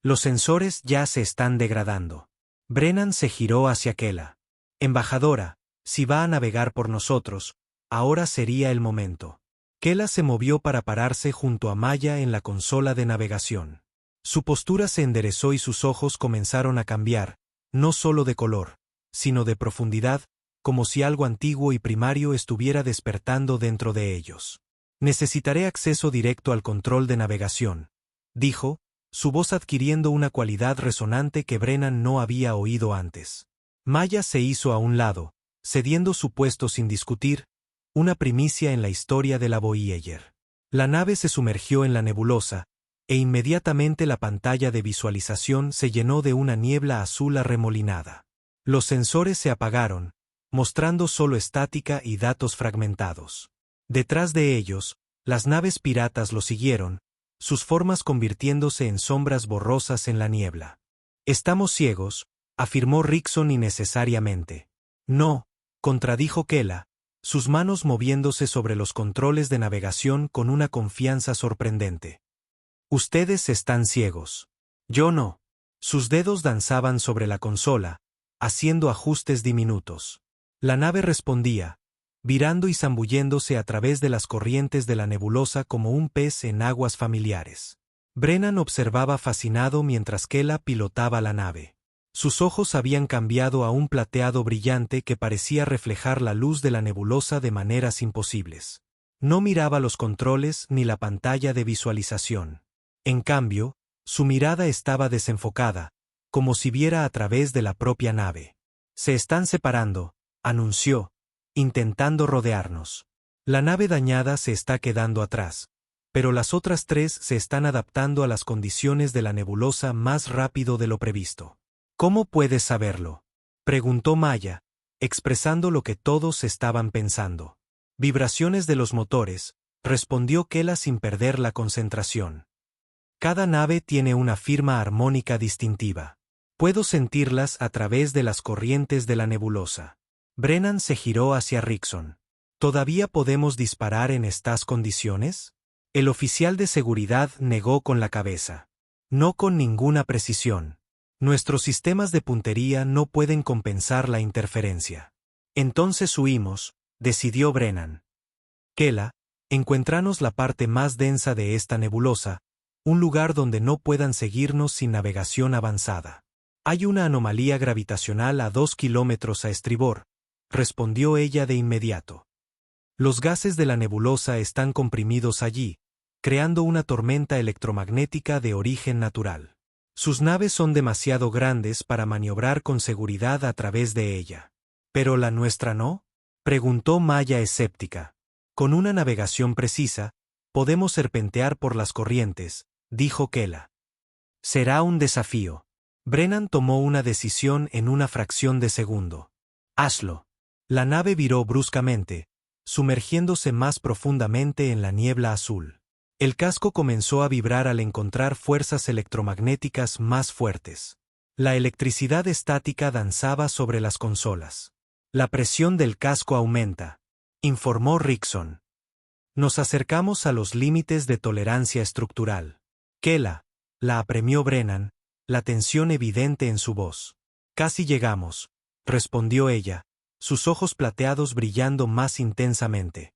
«Los sensores ya se están degradando». Brennan se giró hacia Kela. «Embajadora, si va a navegar por nosotros, ahora sería el momento». Kela se movió para pararse junto a Maya en la consola de navegación. Su postura se enderezó y sus ojos comenzaron a cambiar, no solo de color, sino de profundidad, como si algo antiguo y primario estuviera despertando dentro de ellos. «Necesitaré acceso directo al control de navegación», dijo, su voz adquiriendo una cualidad resonante que Brennan no había oído antes. Maya se hizo a un lado, cediendo su puesto sin discutir, una primicia en la historia de la Voyager. La nave se sumergió en la nebulosa, e inmediatamente la pantalla de visualización se llenó de una niebla azul arremolinada. Los sensores se apagaron, mostrando solo estática y datos fragmentados. Detrás de ellos, Las naves piratas lo siguieron, sus formas convirtiéndose en sombras borrosas en la niebla. «Estamos ciegos», afirmó Rickson innecesariamente. «No», contradijo Kela, sus manos moviéndose sobre los controles de navegación con una confianza sorprendente. «Ustedes están ciegos. Yo no». Sus dedos danzaban sobre la consola, haciendo ajustes diminutos. La nave respondía, virando y zambulléndose a través de las corrientes de la nebulosa como un pez en aguas familiares. Brennan observaba fascinado mientras Kela pilotaba la nave. Sus ojos habían cambiado a un plateado brillante que parecía reflejar la luz de la nebulosa de maneras imposibles. No miraba los controles ni la pantalla de visualización. En cambio, su mirada estaba desenfocada, como si viera a través de la propia nave. «Se están separando», anunció, intentando rodearnos. «La nave dañada se está quedando atrás, pero las otras tres se están adaptando a las condiciones de la nebulosa más rápido de lo previsto». «¿Cómo puedes saberlo?», preguntó Maya, expresando lo que todos estaban pensando. «Vibraciones de los motores», respondió Kela sin perder la concentración. «Cada nave tiene una firma armónica distintiva. Puedo sentirlas a través de las corrientes de la nebulosa». Brennan se giró hacia Rickson. «¿Todavía podemos disparar en estas condiciones?». El oficial de seguridad negó con la cabeza. «No con ninguna precisión. Nuestros sistemas de puntería no pueden compensar la interferencia». «Entonces huimos», decidió Brennan. «Kela, encuéntranos la parte más densa de esta nebulosa, un lugar donde no puedan seguirnos sin navegación avanzada». «Hay una anomalía gravitacional a 2 kilómetros a estribor», respondió ella de inmediato. «Los gases de la nebulosa están comprimidos allí, creando una tormenta electromagnética de origen natural. Sus naves son demasiado grandes para maniobrar con seguridad a través de ella». «¿Pero la nuestra no?», preguntó Maya escéptica. «Con una navegación precisa, podemos serpentear por las corrientes», dijo Kela. «Será un desafío». Brennan tomó una decisión en una fracción de segundo. «Hazlo». La nave viró bruscamente, sumergiéndose más profundamente en la niebla azul. El casco comenzó a vibrar al encontrar fuerzas electromagnéticas más fuertes. La electricidad estática danzaba sobre las consolas. «La presión del casco aumenta», informó Rickson. «Nos acercamos a los límites de tolerancia estructural». «Kela», la apremió Brennan, la tensión evidente en su voz. «Casi llegamos», respondió ella, sus ojos plateados brillando más intensamente.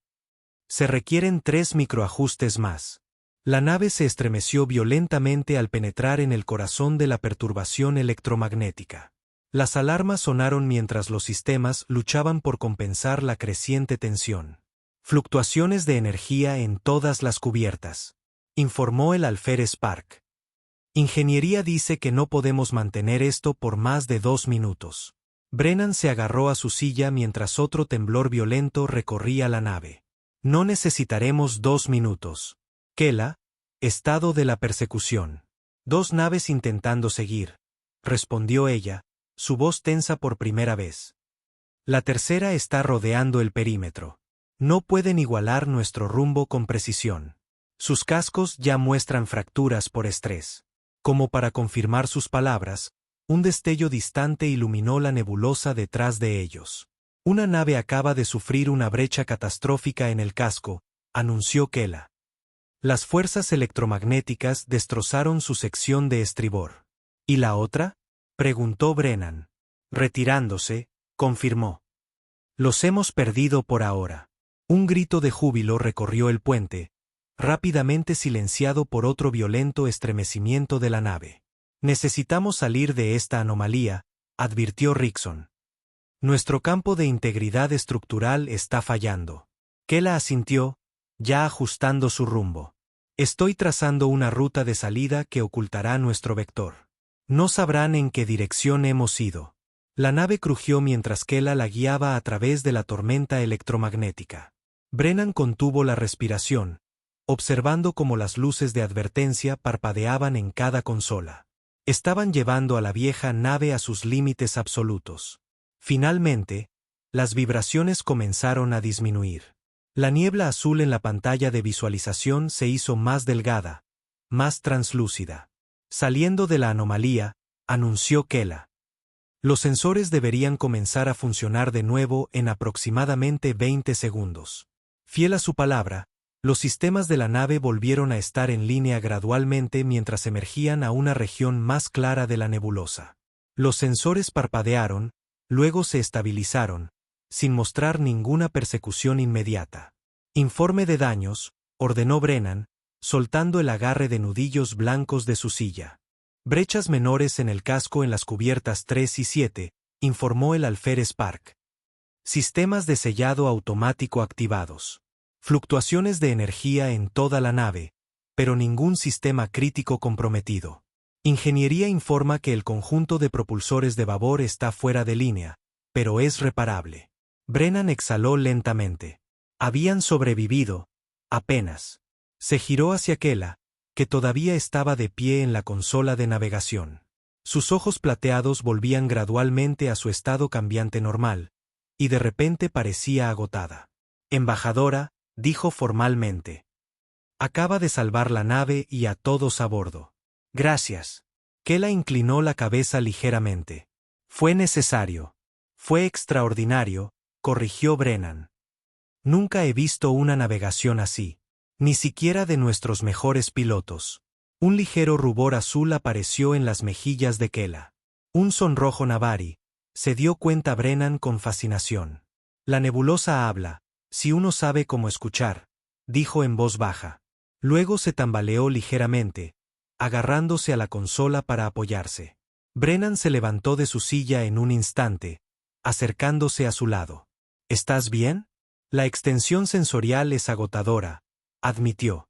«Se requieren 3 microajustes más». La nave se estremeció violentamente al penetrar en el corazón de la perturbación electromagnética. Las alarmas sonaron mientras los sistemas luchaban por compensar la creciente tensión. «Fluctuaciones de energía en todas las cubiertas», informó el alférez Park. «Ingeniería dice que no podemos mantener esto por más de 2 minutos». Brennan se agarró a su silla mientras otro temblor violento recorría la nave. «No necesitaremos 2 minutos. Kela, estado de la persecución». «2 naves intentando seguir», respondió ella, su voz tensa por primera vez. «La tercera está rodeando el perímetro. No pueden igualar nuestro rumbo con precisión. Sus cascos ya muestran fracturas por estrés». Como para confirmar sus palabras, un destello distante iluminó la nebulosa detrás de ellos. «Una nave acaba de sufrir una brecha catastrófica en el casco», anunció Kela. «Las fuerzas electromagnéticas destrozaron su sección de estribor». «¿Y la otra?», preguntó Brennan. Retirándose, confirmó. «Los hemos perdido por ahora». Un grito de júbilo recorrió el puente, rápidamente silenciado por otro violento estremecimiento de la nave. «Necesitamos salir de esta anomalía», advirtió Rickson. «Nuestro campo de integridad estructural está fallando». Kela asintió, ya ajustando su rumbo. «Estoy trazando una ruta de salida que ocultará nuestro vector. No sabrán en qué dirección hemos ido». La nave crujió mientras Kela la guiaba a través de la tormenta electromagnética. Brennan contuvo la respiración, observando cómo las luces de advertencia parpadeaban en cada consola. Estaban llevando a la vieja nave a sus límites absolutos. Finalmente, las vibraciones comenzaron a disminuir. La niebla azul en la pantalla de visualización se hizo más delgada, más translúcida. Saliendo de la anomalía, anunció Kela. Los sensores deberían comenzar a funcionar de nuevo en aproximadamente 20 segundos. Fiel a su palabra, los sistemas de la nave volvieron a estar en línea gradualmente mientras emergían a una región más clara de la nebulosa. Los sensores parpadearon, luego se estabilizaron, sin mostrar ninguna persecución inmediata. Informe de daños, ordenó Brennan, soltando el agarre de nudillos blancos de su silla. Brechas menores en el casco en las cubiertas 3 y 7, informó el alférez Park. Sistemas de sellado automático activados. Fluctuaciones de energía en toda la nave, pero ningún sistema crítico comprometido. Ingeniería informa que el conjunto de propulsores de babor está fuera de línea, pero es reparable. Brennan exhaló lentamente. Habían sobrevivido, apenas. Se giró hacia Kela, que todavía estaba de pie en la consola de navegación. Sus ojos plateados volvían gradualmente a su estado cambiante normal, y de repente parecía agotada. Embajadora, dijo formalmente. Acaba de salvar la nave y a todos a bordo. Gracias. Kela inclinó la cabeza ligeramente. Fue necesario. Fue extraordinario, corrigió Brennan. Nunca he visto una navegación así. Ni siquiera de nuestros mejores pilotos. Un ligero rubor azul apareció en las mejillas de Kela. Un sonrojo Navari, se dio cuenta Brennan con fascinación. La nebulosa habla, si uno sabe cómo escuchar, dijo en voz baja. Luego se tambaleó ligeramente, agarrándose a la consola para apoyarse. Brennan se levantó de su silla en un instante, acercándose a su lado. ¿Estás bien? La extensión sensorial es agotadora, admitió.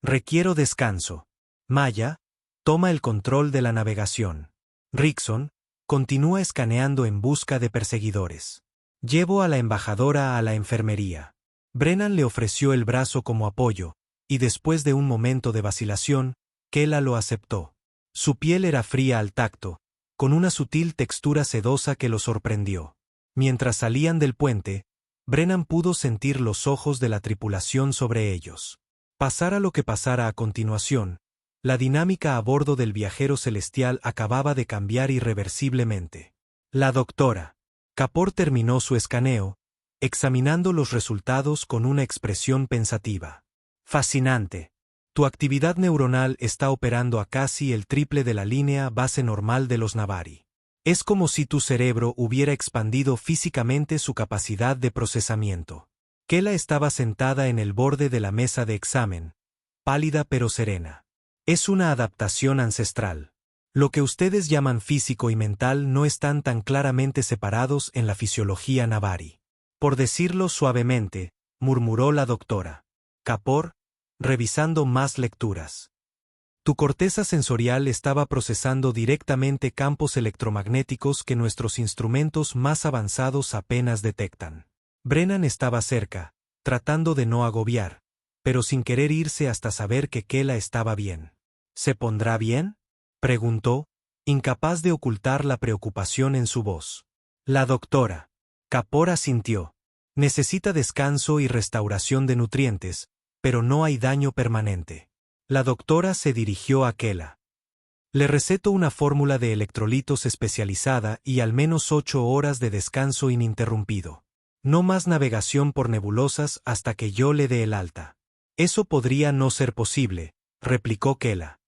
Requiero descanso. Maya, toma el control de la navegación. Rickson, continúa escaneando en busca de perseguidores. Llevo a la embajadora a la enfermería. Brennan le ofreció el brazo como apoyo, y después de un momento de vacilación, Kela lo aceptó. Su piel era fría al tacto, con una sutil textura sedosa que lo sorprendió. Mientras salían del puente, Brennan pudo sentir los ojos de la tripulación sobre ellos. Pasara lo que pasara a continuación, la dinámica a bordo del viajero celestial acababa de cambiar irreversiblemente. La doctora Kapoor terminó su escaneo, examinando los resultados con una expresión pensativa. Fascinante. Tu actividad neuronal está operando a casi el triple de la línea base normal de los Navari. Es como si tu cerebro hubiera expandido físicamente su capacidad de procesamiento. Kela estaba sentada en el borde de la mesa de examen, pálida pero serena. Es una adaptación ancestral. Lo que ustedes llaman físico y mental no están tan claramente separados en la fisiología Navari. Por decirlo suavemente, murmuró la doctora Kapoor, revisando más lecturas. Tu corteza sensorial estaba procesando directamente campos electromagnéticos que nuestros instrumentos más avanzados apenas detectan. Brennan estaba cerca, tratando de no agobiar, pero sin querer irse hasta saber que Kela estaba bien. ¿Se pondrá bien?, preguntó, incapaz de ocultar la preocupación en su voz. La doctora Kapoor asintió. Necesita descanso y restauración de nutrientes, pero no hay daño permanente. La doctora se dirigió a Kela. Le receto una fórmula de electrolitos especializada y al menos 8 horas de descanso ininterrumpido. No más navegación por nebulosas hasta que yo le dé el alta. Eso podría no ser posible, replicó Kela.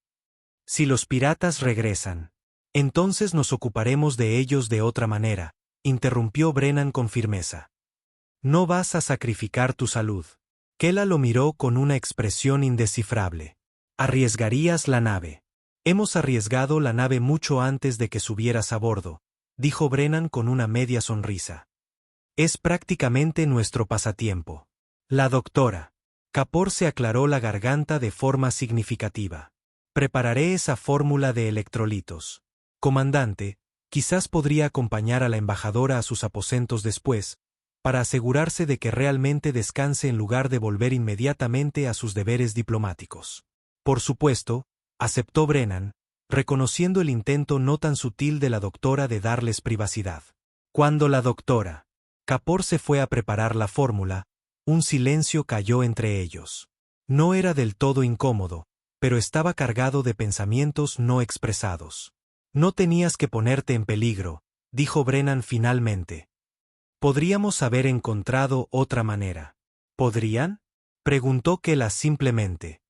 Si los piratas regresan, entonces nos ocuparemos de ellos de otra manera, interrumpió Brennan con firmeza. No vas a sacrificar tu salud. Kela lo miró con una expresión indescifrable. Arriesgarías la nave. Hemos arriesgado la nave mucho antes de que subieras a bordo, dijo Brennan con una media sonrisa. Es prácticamente nuestro pasatiempo. La doctora Kapoor se aclaró la garganta de forma significativa. Prepararé esa fórmula de electrolitos. Comandante, quizás podría acompañar a la embajadora a sus aposentos después, para asegurarse de que realmente descanse en lugar de volver inmediatamente a sus deberes diplomáticos. Por supuesto, aceptó Brennan, reconociendo el intento no tan sutil de la doctora de darles privacidad. Cuando la doctora Kapoor se fue a preparar la fórmula, Un silencio cayó entre ellos. No era del todo incómodo, pero estaba cargado de pensamientos no expresados. No tenías que ponerte en peligro, dijo Brennan finalmente. Podríamos haber encontrado otra manera. ¿Podrían? Preguntó Kela simplemente.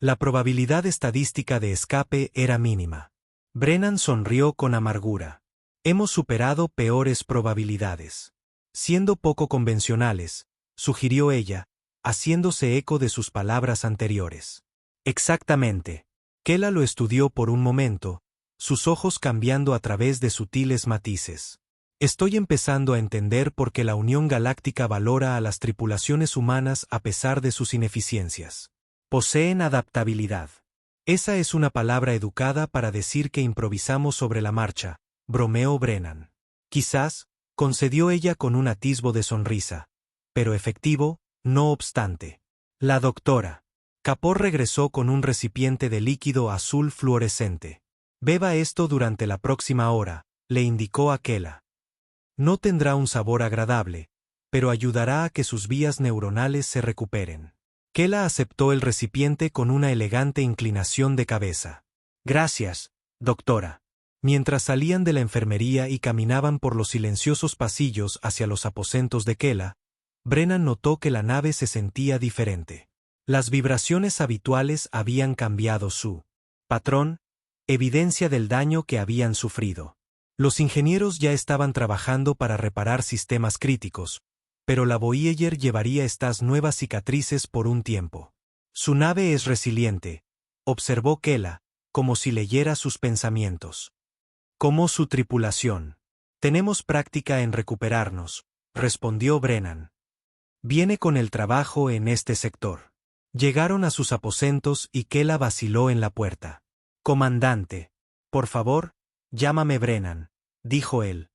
La probabilidad estadística de escape era mínima. Brennan sonrió con amargura. Hemos superado peores probabilidades. Siendo poco convencionales, sugirió ella, haciéndose eco de sus palabras anteriores. Exactamente. Kela lo estudió por un momento, sus ojos cambiando a través de sutiles matices. Estoy empezando a entender por qué la Unión Galáctica valora a las tripulaciones humanas a pesar de sus ineficiencias. Poseen adaptabilidad. Esa es una palabra educada para decir que improvisamos sobre la marcha, bromeó Brennan. Quizás, concedió ella con un atisbo de sonrisa. Pero efectivo, no obstante. La doctora Kapor regresó con un recipiente de líquido azul fluorescente. Beba esto durante la próxima hora, le indicó a Kela. No tendrá un sabor agradable, pero ayudará a que sus vías neuronales se recuperen. Kela aceptó el recipiente con una elegante inclinación de cabeza. Gracias, doctora. Mientras salían de la enfermería y caminaban por los silenciosos pasillos hacia los aposentos de Kela, Brennan notó que la nave se sentía diferente. Las vibraciones habituales habían cambiado su patrón, evidencia del daño que habían sufrido. Los ingenieros ya estaban trabajando para reparar sistemas críticos, pero la Voyager llevaría estas nuevas cicatrices por un tiempo. Su nave es resiliente, observó Kela, como si leyera sus pensamientos. Como su tripulación. Tenemos práctica en recuperarnos, respondió Brennan. Viene con el trabajo en este sector. Llegaron a sus aposentos y Kela vaciló en la puerta. Comandante, por favor, llámame Brennan, dijo él.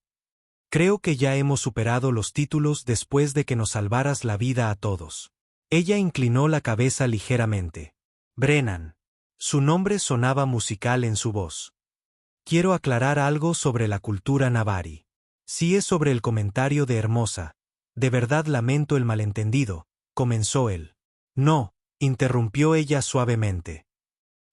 Creo que ya hemos superado los títulos después de que nos salvaras la vida a todos. Ella inclinó la cabeza ligeramente. Brennan. Su nombre sonaba musical en su voz. Quiero aclarar algo sobre la cultura Navari. Si es sobre el comentario de Hermosa, de verdad lamento el malentendido, comenzó él. No, interrumpió ella suavemente.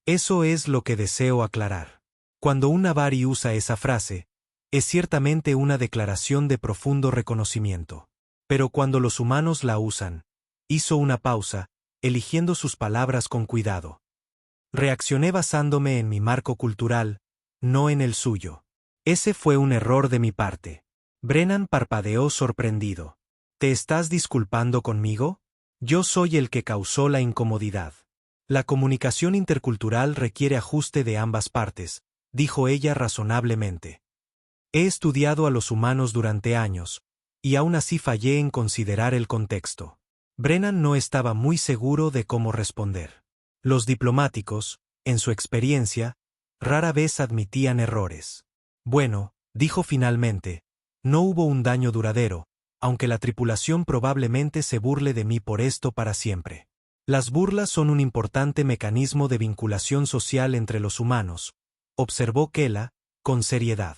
Eso es lo que deseo aclarar. Cuando un Navari usa esa frase, es ciertamente una declaración de profundo reconocimiento. Pero cuando los humanos la usan, hizo una pausa, eligiendo sus palabras con cuidado. Reaccioné basándome en mi marco cultural, no en el suyo. Ese fue un error de mi parte. Brennan parpadeó sorprendido. ¿Te estás disculpando conmigo? Yo soy el que causó la incomodidad. La comunicación intercultural requiere ajuste de ambas partes, dijo ella razonablemente. He estudiado a los humanos durante años, y aún así fallé en considerar el contexto. Brennan no estaba muy seguro de cómo responder. Los diplomáticos, en su experiencia, rara vez admitían errores. Bueno, dijo finalmente, no hubo un daño duradero, aunque la tripulación probablemente se burle de mí por esto para siempre. Las burlas son un importante mecanismo de vinculación social entre los humanos, observó Kela, con seriedad.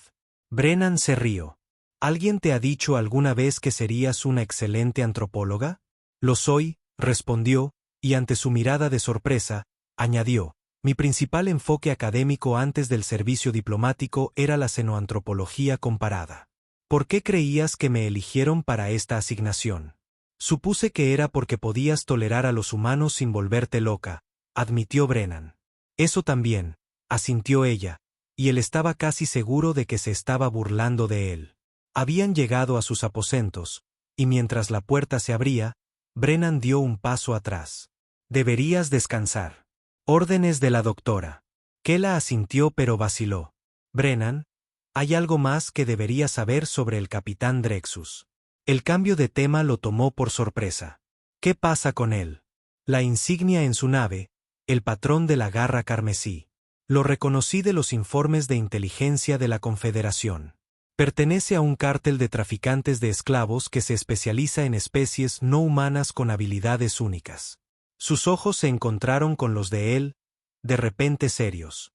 Brennan se rió. ¿Alguien te ha dicho alguna vez que serías una excelente antropóloga? Lo soy, respondió, y ante su mirada de sorpresa, añadió, mi principal enfoque académico antes del servicio diplomático era la xenoantropología comparada. ¿Por qué creías que me eligieron para esta asignación? Supuse que era porque podías tolerar a los humanos sin volverte loca, admitió Brennan. Eso también, asintió ella, y él estaba casi seguro de que se estaba burlando de él. Habían llegado a sus aposentos, y mientras la puerta se abría, Brennan dio un paso atrás. Deberías descansar. Órdenes de la doctora. Kela asintió pero vaciló. Brennan, hay algo más que deberías saber sobre el capitán Drexus. El cambio de tema lo tomó por sorpresa. ¿Qué pasa con él? La insignia en su nave, el patrón de la garra carmesí. Lo reconocí de los informes de inteligencia de la Confederación. Pertenece a un cártel de traficantes de esclavos que se especializa en especies no humanas con habilidades únicas. Sus ojos se encontraron con los de él, de repente serios.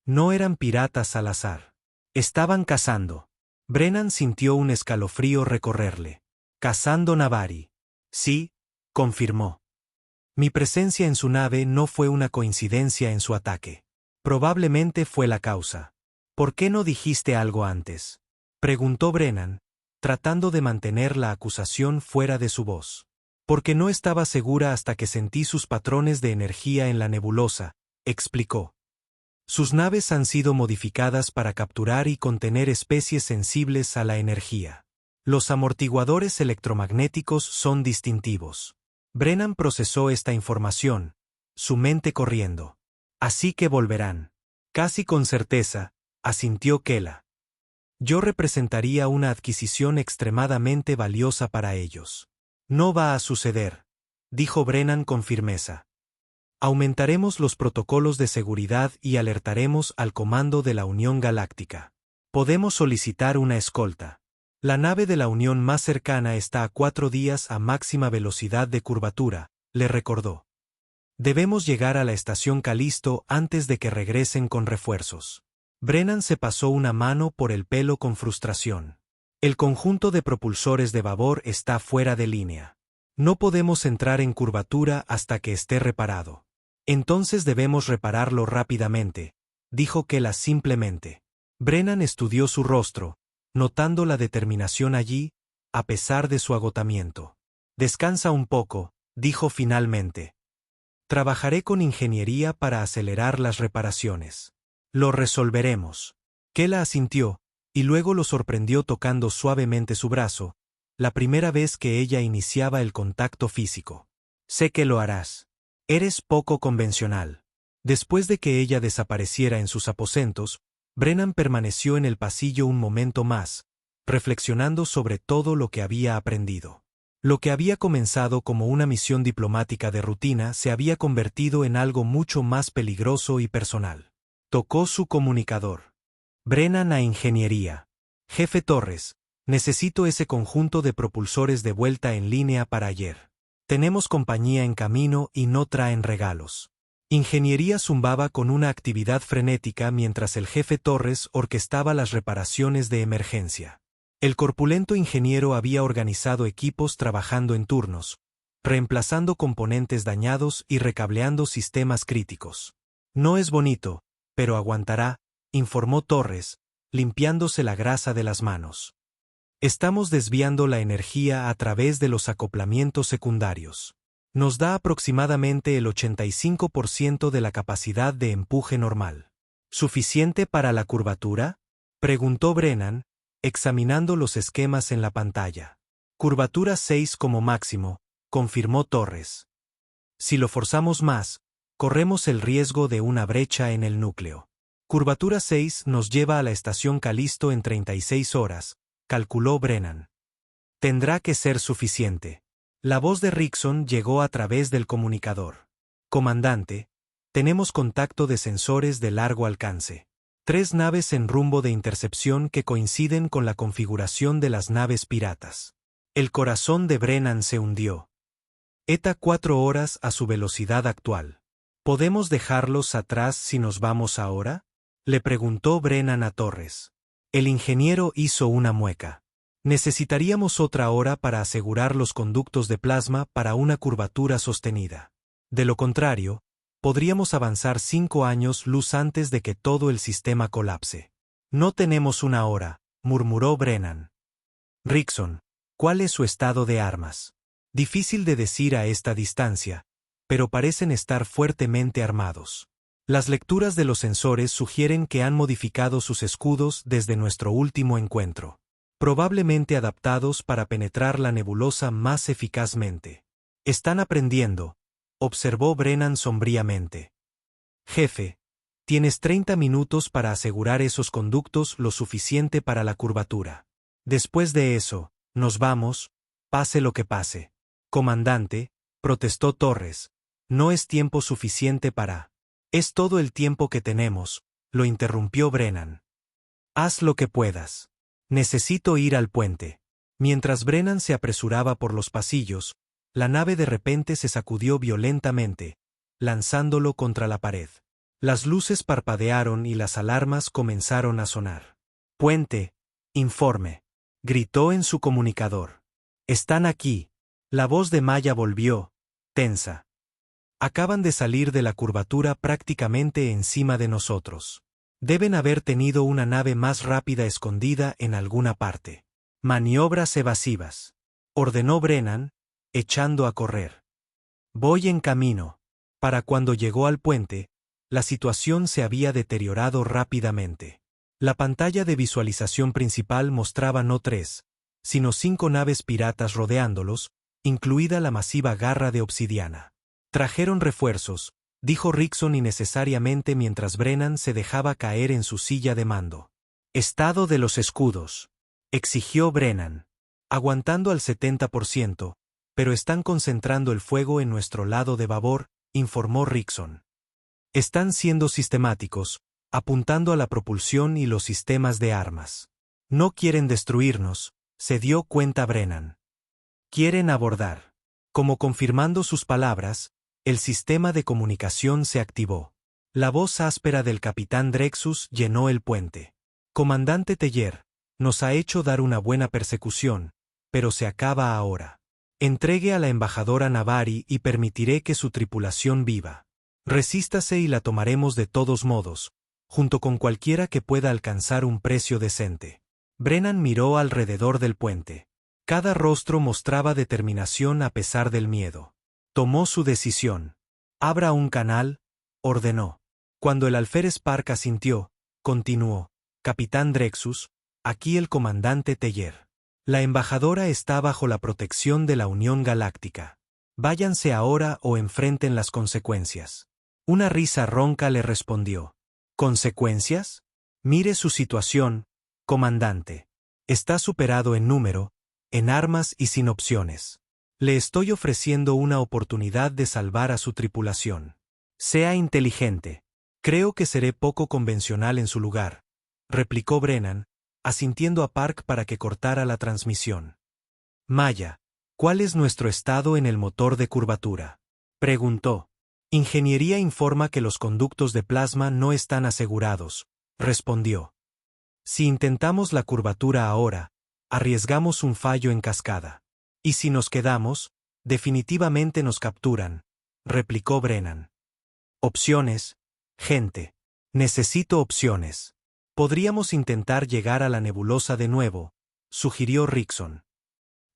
No eran piratas al azar. Estaban cazando. Brennan sintió un escalofrío recorrerle. Cazando Navari. Sí, confirmó. Mi presencia en su nave no fue una coincidencia en su ataque. Probablemente fue la causa. ¿Por qué no dijiste algo antes?, preguntó Brennan, tratando de mantener la acusación fuera de su voz. Porque no estaba segura hasta que sentí sus patrones de energía en la nebulosa, explicó. Sus naves han sido modificadas para capturar y contener especies sensibles a la energía. Los amortiguadores electromagnéticos son distintivos. Brennan procesó esta información, su mente corriendo. Así que volverán. Casi con certeza, asintió Kela. Yo representaría una adquisición extremadamente valiosa para ellos. No va a suceder, dijo Brennan con firmeza. Aumentaremos los protocolos de seguridad y alertaremos al comando de la Unión Galáctica. Podemos solicitar una escolta. La nave de la Unión más cercana está a 4 días a máxima velocidad de curvatura, le recordó. Debemos llegar a la estación Calisto antes de que regresen con refuerzos. Brennan se pasó una mano por el pelo con frustración. El conjunto de propulsores de babor está fuera de línea. No podemos entrar en curvatura hasta que esté reparado. Entonces debemos repararlo rápidamente, dijo Kela simplemente. Brennan estudió su rostro, notando la determinación allí, a pesar de su agotamiento. Descansa un poco, dijo finalmente. Trabajaré con ingeniería para acelerar las reparaciones. Lo resolveremos. Kela asintió, y luego lo sorprendió tocando suavemente su brazo, la primera vez que ella iniciaba el contacto físico. Sé que lo harás. Eres poco convencional. Después de que ella desapareciera en sus aposentos, Brennan permaneció en el pasillo un momento más, reflexionando sobre todo lo que había aprendido. Lo que había comenzado como una misión diplomática de rutina se había convertido en algo mucho más peligroso y personal. Tocó su comunicador. Brennan a ingeniería. Jefe Torres, necesito ese conjunto de propulsores de vuelta en línea para ayer. Tenemos compañía en camino y no traen regalos. Ingeniería zumbaba con una actividad frenética mientras el jefe Torres orquestaba las reparaciones de emergencia. El corpulento ingeniero había organizado equipos trabajando en turnos, reemplazando componentes dañados y recableando sistemas críticos. No es bonito, pero aguantará, informó Torres, limpiándose la grasa de las manos. Estamos desviando la energía a través de los acoplamientos secundarios. Nos da aproximadamente el 85% de la capacidad de empuje normal. ¿Suficiente para la curvatura?, preguntó Brennan, examinando los esquemas en la pantalla. Curvatura 6 como máximo, confirmó Torres. Si lo forzamos más, corremos el riesgo de una brecha en el núcleo. Curvatura 6 nos lleva a la estación Calisto en 36 horas, calculó Brennan. Tendrá que ser suficiente. La voz de Rickson llegó a través del comunicador. Comandante, tenemos contacto de sensores de largo alcance. 3 naves en rumbo de intercepción que coinciden con la configuración de las naves piratas. El corazón de Brennan se hundió. ETA 4 horas a su velocidad actual. ¿Podemos dejarlos atrás si nos vamos ahora?, le preguntó Brennan a Torres. El ingeniero hizo una mueca. Necesitaríamos otra hora para asegurar los conductos de plasma para una curvatura sostenida. De lo contrario, podríamos avanzar 5 años luz antes de que todo el sistema colapse. No tenemos una hora, murmuró Brennan. Rickson, ¿cuál es su estado de armas? Difícil de decir a esta distancia, pero parecen estar fuertemente armados. Las lecturas de los sensores sugieren que han modificado sus escudos desde nuestro último encuentro. Probablemente adaptados para penetrar la nebulosa más eficazmente. Están aprendiendo, observó Brennan sombríamente. Jefe, tienes 30 minutos para asegurar esos conductos lo suficiente para la curvatura. Después de eso, nos vamos, pase lo que pase. Comandante, protestó Torres, no es tiempo suficiente para... Es todo el tiempo que tenemos, lo interrumpió Brennan. Haz lo que puedas. Necesito ir al puente. Mientras Brennan se apresuraba por los pasillos, la nave de repente se sacudió violentamente, lanzándolo contra la pared. Las luces parpadearon y las alarmas comenzaron a sonar. Puente, informe, gritó en su comunicador. Están aquí. La voz de Maya volvió, tensa. Acaban de salir de la curvatura prácticamente encima de nosotros. Deben haber tenido una nave más rápida escondida en alguna parte. Maniobras evasivas. Ordenó Brennan, echando a correr. Voy en camino. Para cuando llegó al puente, la situación se había deteriorado rápidamente. La pantalla de visualización principal mostraba no 3, sino 5 naves piratas rodeándolos, incluida la masiva garra de obsidiana. Trajeron refuerzos, dijo Rickson innecesariamente mientras Brennan se dejaba caer en su silla de mando. Estado de los escudos, exigió Brennan. Aguantando al 70%, pero están concentrando el fuego en nuestro lado de babor, informó Rickson. Están siendo sistemáticos, apuntando a la propulsión y los sistemas de armas. No quieren destruirnos, se dio cuenta Brennan. Quieren abordar. Como confirmando sus palabras, el sistema de comunicación se activó. La voz áspera del capitán Drexus llenó el puente. Comandante Teller, nos ha hecho dar una buena persecución, pero se acaba ahora. Entregue a la embajadora Navari y permitiré que su tripulación viva. Resístase y la tomaremos de todos modos, junto con cualquiera que pueda alcanzar un precio decente. Brennan miró alrededor del puente. Cada rostro mostraba determinación a pesar del miedo. Tomó su decisión. Abra un canal, ordenó. Cuando el alférez Park asintió, continuó. Capitán Drexus, aquí el comandante Teller. La embajadora está bajo la protección de la Unión Galáctica. Váyanse ahora o enfrenten las consecuencias. Una risa ronca le respondió. ¿Consecuencias? Mire su situación, comandante. Está superado en número, en armas y sin opciones. Le estoy ofreciendo una oportunidad de salvar a su tripulación. Sea inteligente. Creo que seré poco convencional en su lugar, replicó Brennan, asintiendo a Park para que cortara la transmisión. Maya, ¿cuál es nuestro estado en el motor de curvatura?, preguntó. Ingeniería informa que los conductos de plasma no están asegurados, respondió. Si intentamos la curvatura ahora, arriesgamos un fallo en cascada. Y si nos quedamos, definitivamente nos capturan, replicó Brennan. Opciones, gente. Necesito opciones. Podríamos intentar llegar a la nebulosa de nuevo, sugirió Rickson.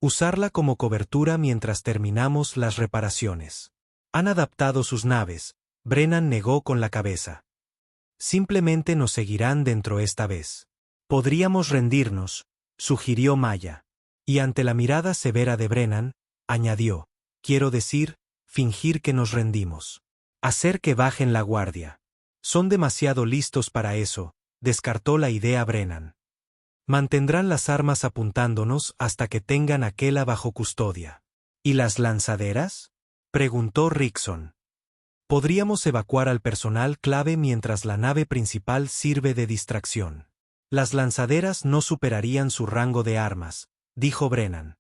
Usarla como cobertura mientras terminamos las reparaciones. Han adaptado sus naves, Brennan negó con la cabeza. Simplemente nos seguirán dentro esta vez. Podríamos rendirnos, sugirió Maya. Y ante la mirada severa de Brennan, añadió, quiero decir, fingir que nos rendimos. Hacer que bajen la guardia. Son demasiado listos para eso, descartó la idea Brennan. Mantendrán las armas apuntándonos hasta que tengan aquella bajo custodia. ¿Y las lanzaderas?, preguntó Rickson. Podríamos evacuar al personal clave mientras la nave principal sirve de distracción. Las lanzaderas no superarían su rango de armas, dijo Brennan.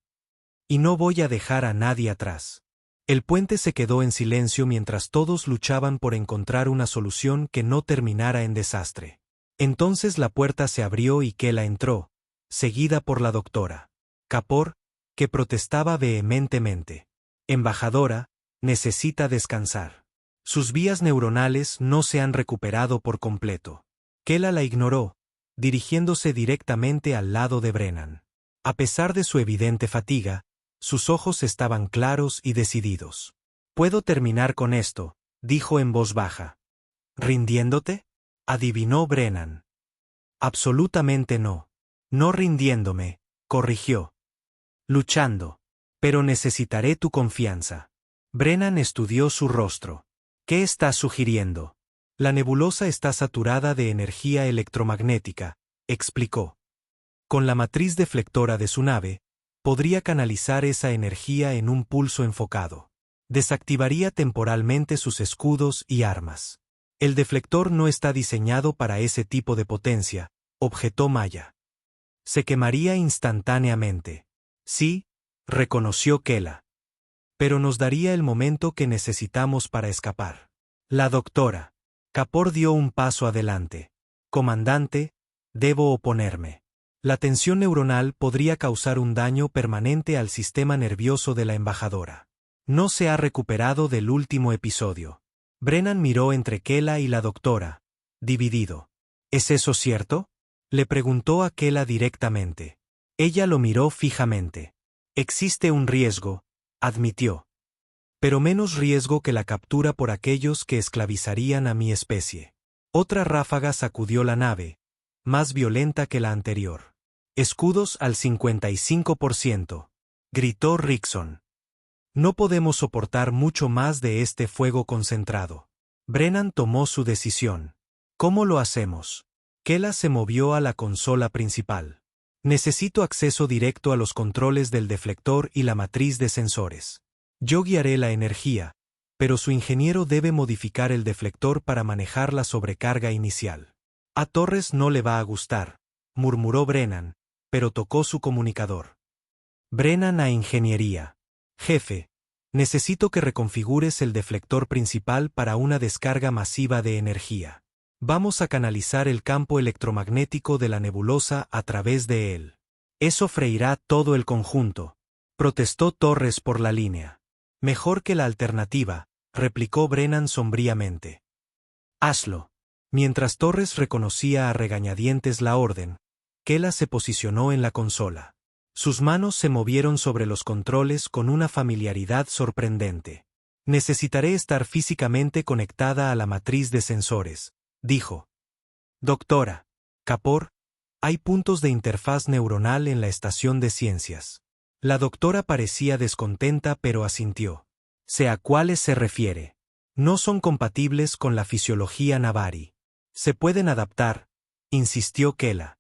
Y no voy a dejar a nadie atrás. El puente se quedó en silencio mientras todos luchaban por encontrar una solución que no terminara en desastre. Entonces la puerta se abrió y Kela entró, seguida por la doctora Kapoor, que protestaba vehementemente. Embajadora, necesita descansar. Sus vías neuronales no se han recuperado por completo. Kela la ignoró, dirigiéndose directamente al lado de Brennan. A pesar de su evidente fatiga, sus ojos estaban claros y decididos. «Puedo terminar con esto», dijo en voz baja. «¿Rindiéndote?», adivinó Brennan. «Absolutamente no. No rindiéndome», corrigió. «Luchando. Pero necesitaré tu confianza». Brennan estudió su rostro. «¿Qué estás sugiriendo?». «La nebulosa está saturada de energía electromagnética», explicó. Con la matriz deflectora de su nave, podría canalizar esa energía en un pulso enfocado. Desactivaría temporalmente sus escudos y armas. El deflector no está diseñado para ese tipo de potencia, objetó Maya. Se quemaría instantáneamente. Sí, reconoció Kela. Pero nos daría el momento que necesitamos para escapar. La doctora Kapoor dio un paso adelante. Comandante, debo oponerme. La tensión neuronal podría causar un daño permanente al sistema nervioso de la embajadora. No se ha recuperado del último episodio. Brennan miró entre Kela y la doctora, dividido. ¿Es eso cierto?, le preguntó a Kela directamente. Ella lo miró fijamente. Existe un riesgo, admitió. Pero menos riesgo que la captura por aquellos que esclavizarían a mi especie. Otra ráfaga sacudió la nave, más violenta que la anterior. Escudos al 55%, gritó Rickson. No podemos soportar mucho más de este fuego concentrado. Brennan tomó su decisión. ¿Cómo lo hacemos? Kela se movió a la consola principal. Necesito acceso directo a los controles del deflector y la matriz de sensores. Yo guiaré la energía, pero su ingeniero debe modificar el deflector para manejar la sobrecarga inicial. A Torres no le va a gustar, murmuró Brennan, pero tocó su comunicador. Brennan a ingeniería. Jefe, necesito que reconfigures el deflector principal para una descarga masiva de energía. Vamos a canalizar el campo electromagnético de la nebulosa a través de él. Eso freirá todo el conjunto, protestó Torres por la línea. Mejor que la alternativa, replicó Brennan sombríamente. Hazlo. Mientras Torres reconocía a regañadientes la orden, Kela se posicionó en la consola. Sus manos se movieron sobre los controles con una familiaridad sorprendente. Necesitaré estar físicamente conectada a la matriz de sensores, dijo. Doctora Kapor, hay puntos de interfaz neuronal en la estación de ciencias. La doctora parecía descontenta pero asintió. Sé a cuáles se refiere. No son compatibles con la fisiología Navari. Se pueden adaptar, insistió Kela.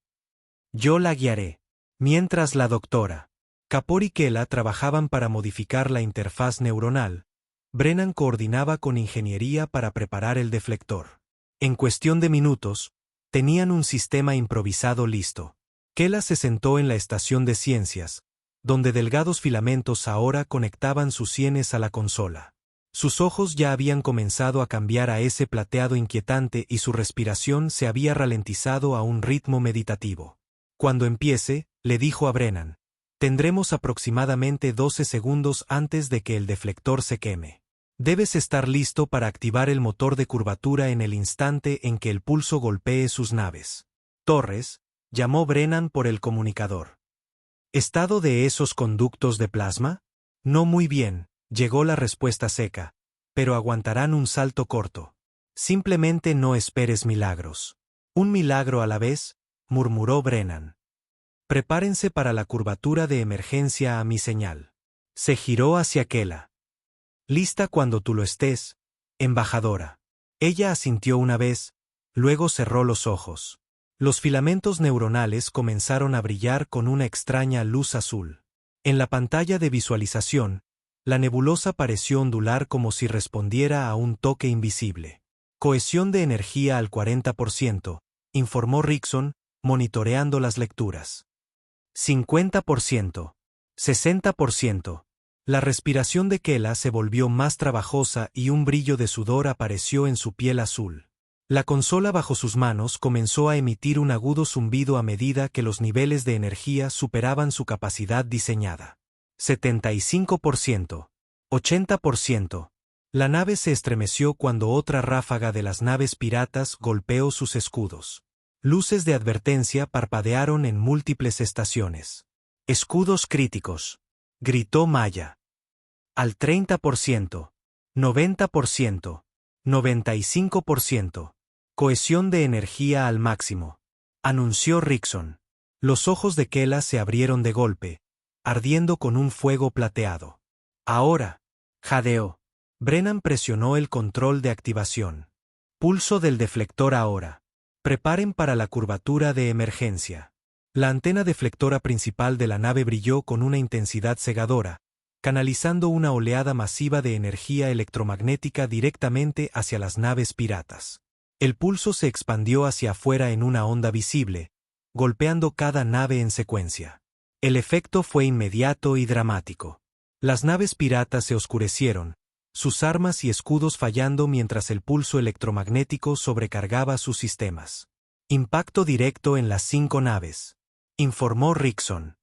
Yo la guiaré. Mientras la doctora Kapor y Kela trabajaban para modificar la interfaz neuronal, Brennan coordinaba con ingeniería para preparar el deflector. En cuestión de minutos, tenían un sistema improvisado listo. Kela se sentó en la estación de ciencias, donde delgados filamentos ahora conectaban sus sienes a la consola. Sus ojos ya habían comenzado a cambiar a ese plateado inquietante y su respiración se había ralentizado a un ritmo meditativo. Cuando empiece, le dijo a Brennan, tendremos aproximadamente 12 segundos antes de que el deflector se queme. Debes estar listo para activar el motor de curvatura en el instante en que el pulso golpee sus naves. Torres, llamó Brennan por el comunicador. ¿Estado de esos conductos de plasma? No muy bien, llegó la respuesta seca, pero aguantarán un salto corto. Simplemente no esperes milagros. Un milagro a la vez, murmuró Brennan. Prepárense para la curvatura de emergencia a mi señal. Se giró hacia Kela. Lista cuando tú lo estés, embajadora. Ella asintió una vez, luego cerró los ojos. Los filamentos neuronales comenzaron a brillar con una extraña luz azul. En la pantalla de visualización, la nebulosa pareció ondular como si respondiera a un toque invisible. Cohesión de energía al 40%, informó Rickson, monitoreando las lecturas. 50%. 60%. La respiración de Kela se volvió más trabajosa y un brillo de sudor apareció en su piel azul. La consola bajo sus manos comenzó a emitir un agudo zumbido a medida que los niveles de energía superaban su capacidad diseñada. 75%. 80%. La nave se estremeció cuando otra ráfaga de las naves piratas golpeó sus escudos. Luces de advertencia parpadearon en múltiples estaciones. Escudos críticos, gritó Maya. Al 30%, 90%, 95%. Cohesión de energía al máximo, anunció Rickson. Los ojos de Kela se abrieron de golpe, ardiendo con un fuego plateado. Ahora, jadeó. Brennan presionó el control de activación. Pulso del deflector ahora. Preparen para la curvatura de emergencia. La antena deflectora principal de la nave brilló con una intensidad cegadora, canalizando una oleada masiva de energía electromagnética directamente hacia las naves piratas. El pulso se expandió hacia afuera en una onda visible, golpeando cada nave en secuencia. El efecto fue inmediato y dramático. Las naves piratas se oscurecieron, sus armas y escudos fallando mientras el pulso electromagnético sobrecargaba sus sistemas. Impacto directo en las 5 naves. informó Rickson.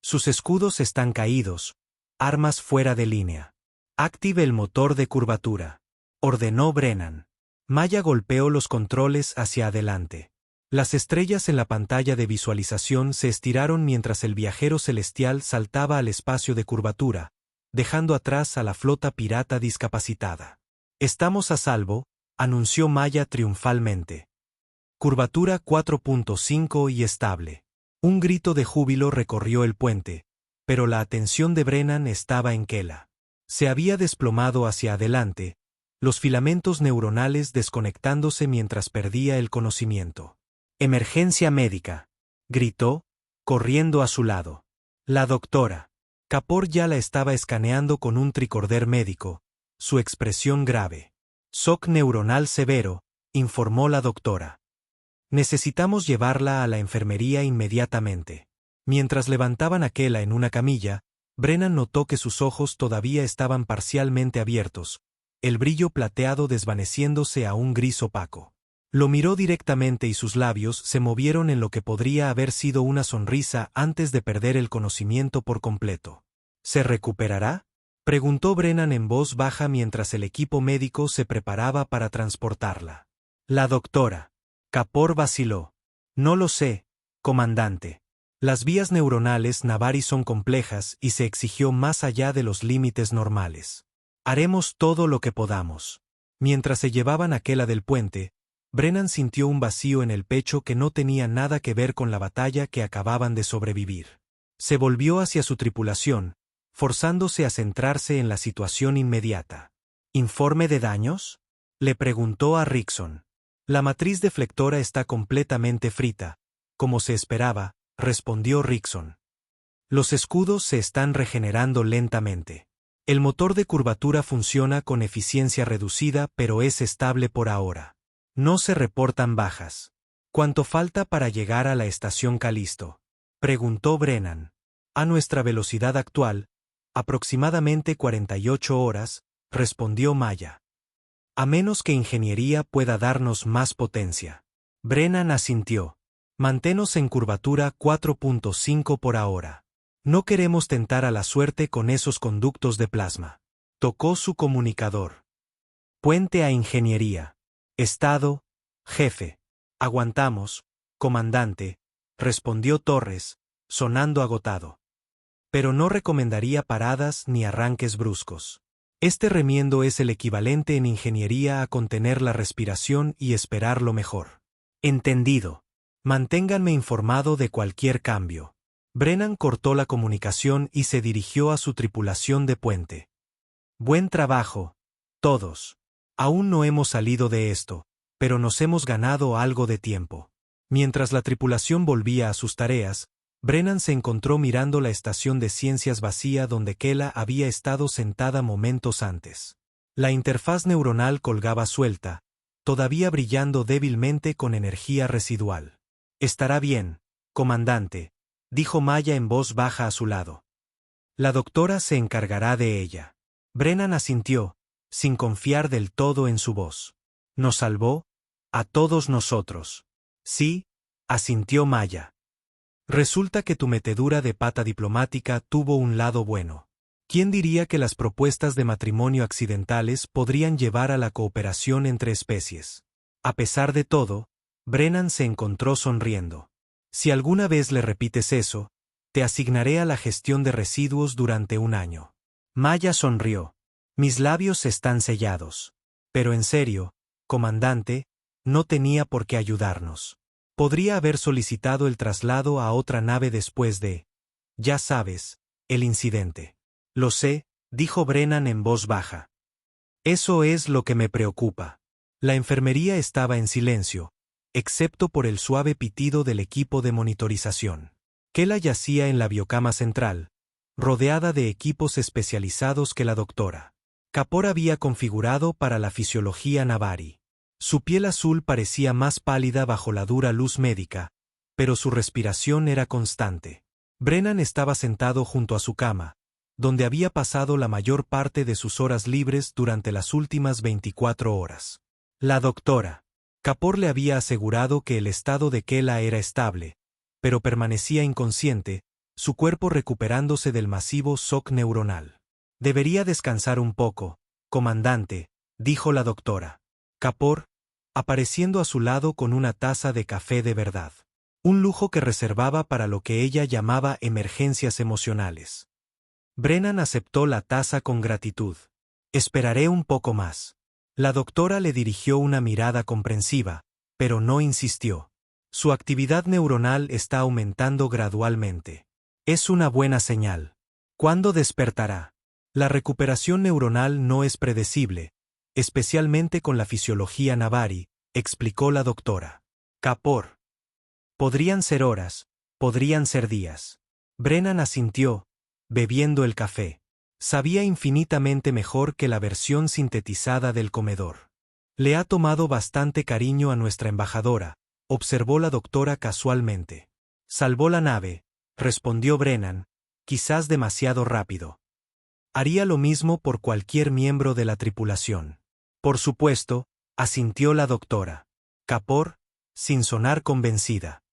Sus escudos están caídos, armas fuera de línea. Active el motor de curvatura, ordenó Brennan. Maya golpeó los controles hacia adelante. Las estrellas en la pantalla de visualización se estiraron mientras el viajero celestial saltaba al espacio de curvatura, dejando atrás a la flota pirata discapacitada. Estamos a salvo, anunció Maya triunfalmente. Curvatura 4.5 y estable. Un grito de júbilo recorrió el puente, pero la atención de Brennan estaba en Kela. Se había desplomado hacia adelante, los filamentos neuronales desconectándose mientras perdía el conocimiento. «Emergencia médica», gritó, corriendo a su lado. La doctora. Kapoor ya la estaba escaneando con un tricorder médico, su expresión grave. «Shock neuronal severo», informó la doctora. «Necesitamos llevarla a la enfermería inmediatamente». Mientras levantaban a Kela en una camilla, Brennan notó que sus ojos todavía estaban parcialmente abiertos, el brillo plateado desvaneciéndose a un gris opaco. Lo miró directamente y sus labios se movieron en lo que podría haber sido una sonrisa antes de perder el conocimiento por completo. «¿Se recuperará?», preguntó Brennan en voz baja mientras el equipo médico se preparaba para transportarla. La doctora. Kapoor vaciló. «No lo sé, comandante. Las vías neuronales Navari son complejas y se exigió más allá de los límites normales. Haremos todo lo que podamos». Mientras se llevaban a Kela del puente, Brennan sintió un vacío en el pecho que no tenía nada que ver con la batalla que acababan de sobrevivir. Se volvió hacia su tripulación, forzándose a centrarse en la situación inmediata. «¿Informe de daños?», le preguntó a Rickson. «La matriz deflectora está completamente frita, como se esperaba», respondió Rickson. «Los escudos se están regenerando lentamente. El motor de curvatura funciona con eficiencia reducida pero es estable por ahora. No se reportan bajas». «¿Cuánto falta para llegar a la estación Calisto?», preguntó Brennan. «A nuestra velocidad actual, aproximadamente 48 horas», respondió Maya. «A menos que ingeniería pueda darnos más potencia». Brennan asintió. «Manténos en curvatura 4.5 por ahora. No queremos tentar a la suerte con esos conductos de plasma». Tocó su comunicador. «Puente a ingeniería. Estado, jefe». «Aguantamos, comandante», respondió Torres, sonando agotado. «Pero no recomendaría paradas ni arranques bruscos. Este remiendo es el equivalente en ingeniería a contener la respiración y esperar lo mejor». «Entendido. Manténganme informado de cualquier cambio». Brennan cortó la comunicación y se dirigió a su tripulación de puente. «Buen trabajo, todos. Aún no hemos salido de esto, pero nos hemos ganado algo de tiempo». Mientras la tripulación volvía a sus tareas, Brennan se encontró mirando la estación de ciencias vacía donde Kela había estado sentada momentos antes. La interfaz neuronal colgaba suelta, todavía brillando débilmente con energía residual. «Estará bien, comandante», dijo Maya en voz baja a su lado. «La doctora se encargará de ella». Brennan asintió, sin confiar del todo en su voz. «¿Nos salvó? A todos nosotros». «Sí», asintió Maya. «Resulta que tu metedura de pata diplomática tuvo un lado bueno. ¿Quién diría que las propuestas de matrimonio accidentales podrían llevar a la cooperación entre especies?» A pesar de todo, Brennan se encontró sonriendo. «Si alguna vez le repites eso, te asignaré a la gestión de residuos durante un año». Maya sonrió. «Mis labios están sellados. Pero en serio, comandante, no tenía por qué ayudarnos. Podría haber solicitado el traslado a otra nave después de, ya sabes, el incidente». «Lo sé», dijo Brennan en voz baja. «Eso es lo que me preocupa». La enfermería estaba en silencio, excepto por el suave pitido del equipo de monitorización. Kela yacía en la biocama central, rodeada de equipos especializados que la doctora Kapoor había configurado para la fisiología Navari. Su piel azul parecía más pálida bajo la dura luz médica, pero su respiración era constante. Brennan estaba sentado junto a su cama, donde había pasado la mayor parte de sus horas libres durante las últimas 24 horas. La doctora Kapoor le había asegurado que el estado de Kela era estable, pero permanecía inconsciente, su cuerpo recuperándose del masivo shock neuronal. Debería descansar un poco, comandante, dijo la doctora Kapoor, apareciendo a su lado con una taza de café de verdad. Un lujo que reservaba para lo que ella llamaba emergencias emocionales. Brennan aceptó la taza con gratitud. Esperaré un poco más. La doctora le dirigió una mirada comprensiva, pero no insistió. Su actividad neuronal está aumentando gradualmente. Es una buena señal. ¿Cuándo despertará? La recuperación neuronal no es predecible, especialmente con la fisiología Navari, explicó la doctora Kapoor. Podrían ser horas, podrían ser días. Brennan asintió, bebiendo el café. Sabía infinitamente mejor que la versión sintetizada del comedor. Le ha tomado bastante cariño a nuestra embajadora, observó la doctora casualmente. Salvó la nave, respondió Brennan, quizás demasiado rápido. Haría lo mismo por cualquier miembro de la tripulación. Por supuesto, asintió la doctora Kapoor, sin sonar convencida.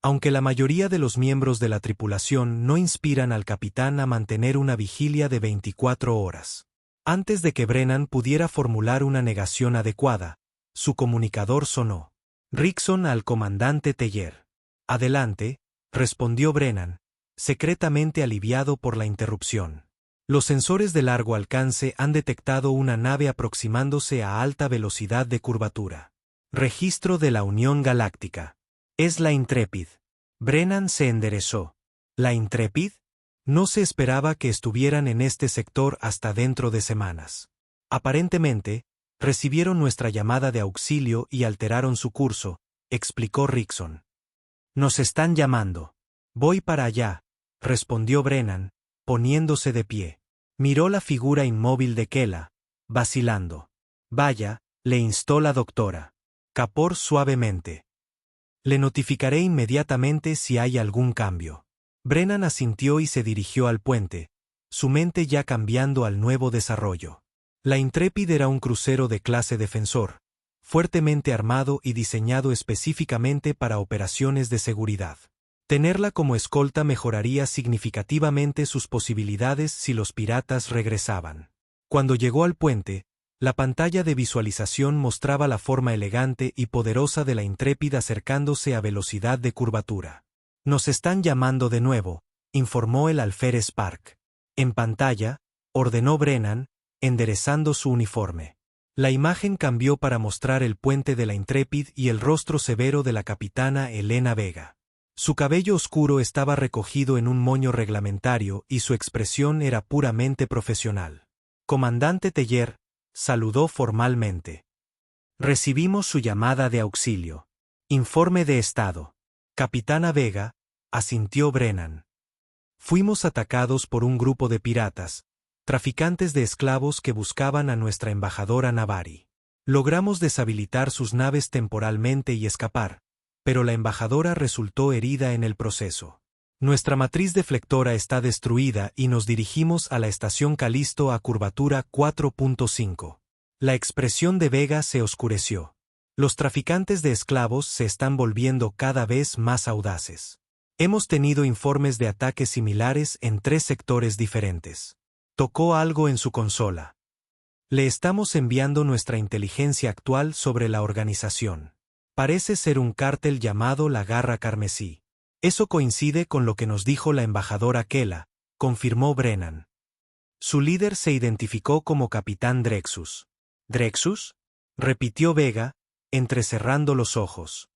Aunque la mayoría de los miembros de la tripulación no inspiran al capitán a mantener una vigilia de 24 horas. Antes de que Brennan pudiera formular una negación adecuada, su comunicador sonó. Rickson al comandante Teller. Adelante, respondió Brennan, secretamente aliviado por la interrupción. Los sensores de largo alcance han detectado una nave aproximándose a alta velocidad de curvatura. Registro de la Unión Galáctica. Es la Intrepid. Brennan se enderezó. ¿La Intrepid? No se esperaba que estuvieran en este sector hasta dentro de semanas. Aparentemente, recibieron nuestra llamada de auxilio y alteraron su curso, explicó Rickson. Nos están llamando. Voy para allá, respondió Brennan, poniéndose de pie. Miró la figura inmóvil de Kela, vacilando. Vaya, le instó la doctora Kapoor suavemente. Le notificaré inmediatamente si hay algún cambio. Brennan asintió y se dirigió al puente, su mente ya cambiando al nuevo desarrollo. La Intrepid era un crucero de clase defensor, fuertemente armado y diseñado específicamente para operaciones de seguridad. Tenerla como escolta mejoraría significativamente sus posibilidades si los piratas regresaban. Cuando llegó al puente, la pantalla de visualización mostraba la forma elegante y poderosa de la Intrepid acercándose a velocidad de curvatura. Nos están llamando de nuevo, informó el alférez Park. En pantalla, ordenó Brennan, enderezando su uniforme. La imagen cambió para mostrar el puente de la Intrepid y el rostro severo de la capitana Elena Vega. Su cabello oscuro estaba recogido en un moño reglamentario y su expresión era puramente profesional. Comandante Teller, saludó formalmente. Recibimos su llamada de auxilio. Informe de estado. Capitana Vega, asintió Brennan. Fuimos atacados por un grupo de piratas, traficantes de esclavos que buscaban a nuestra embajadora Navari. Logramos deshabilitar sus naves temporalmente y escapar, pero la embajadora resultó herida en el proceso. Nuestra matriz deflectora está destruida y nos dirigimos a la estación Calisto a curvatura 4.5. La expresión de Vega se oscureció. Los traficantes de esclavos se están volviendo cada vez más audaces. Hemos tenido informes de ataques similares en 3 sectores diferentes. Tocó algo en su consola. Le estamos enviando nuestra inteligencia actual sobre la organización. Parece ser un cártel llamado la Garra Carmesí. Eso coincide con lo que nos dijo la embajadora Kela, confirmó Brennan. Su líder se identificó como Capitán Drexus. ¿Drexus?, repitió Vega, entrecerrando los ojos.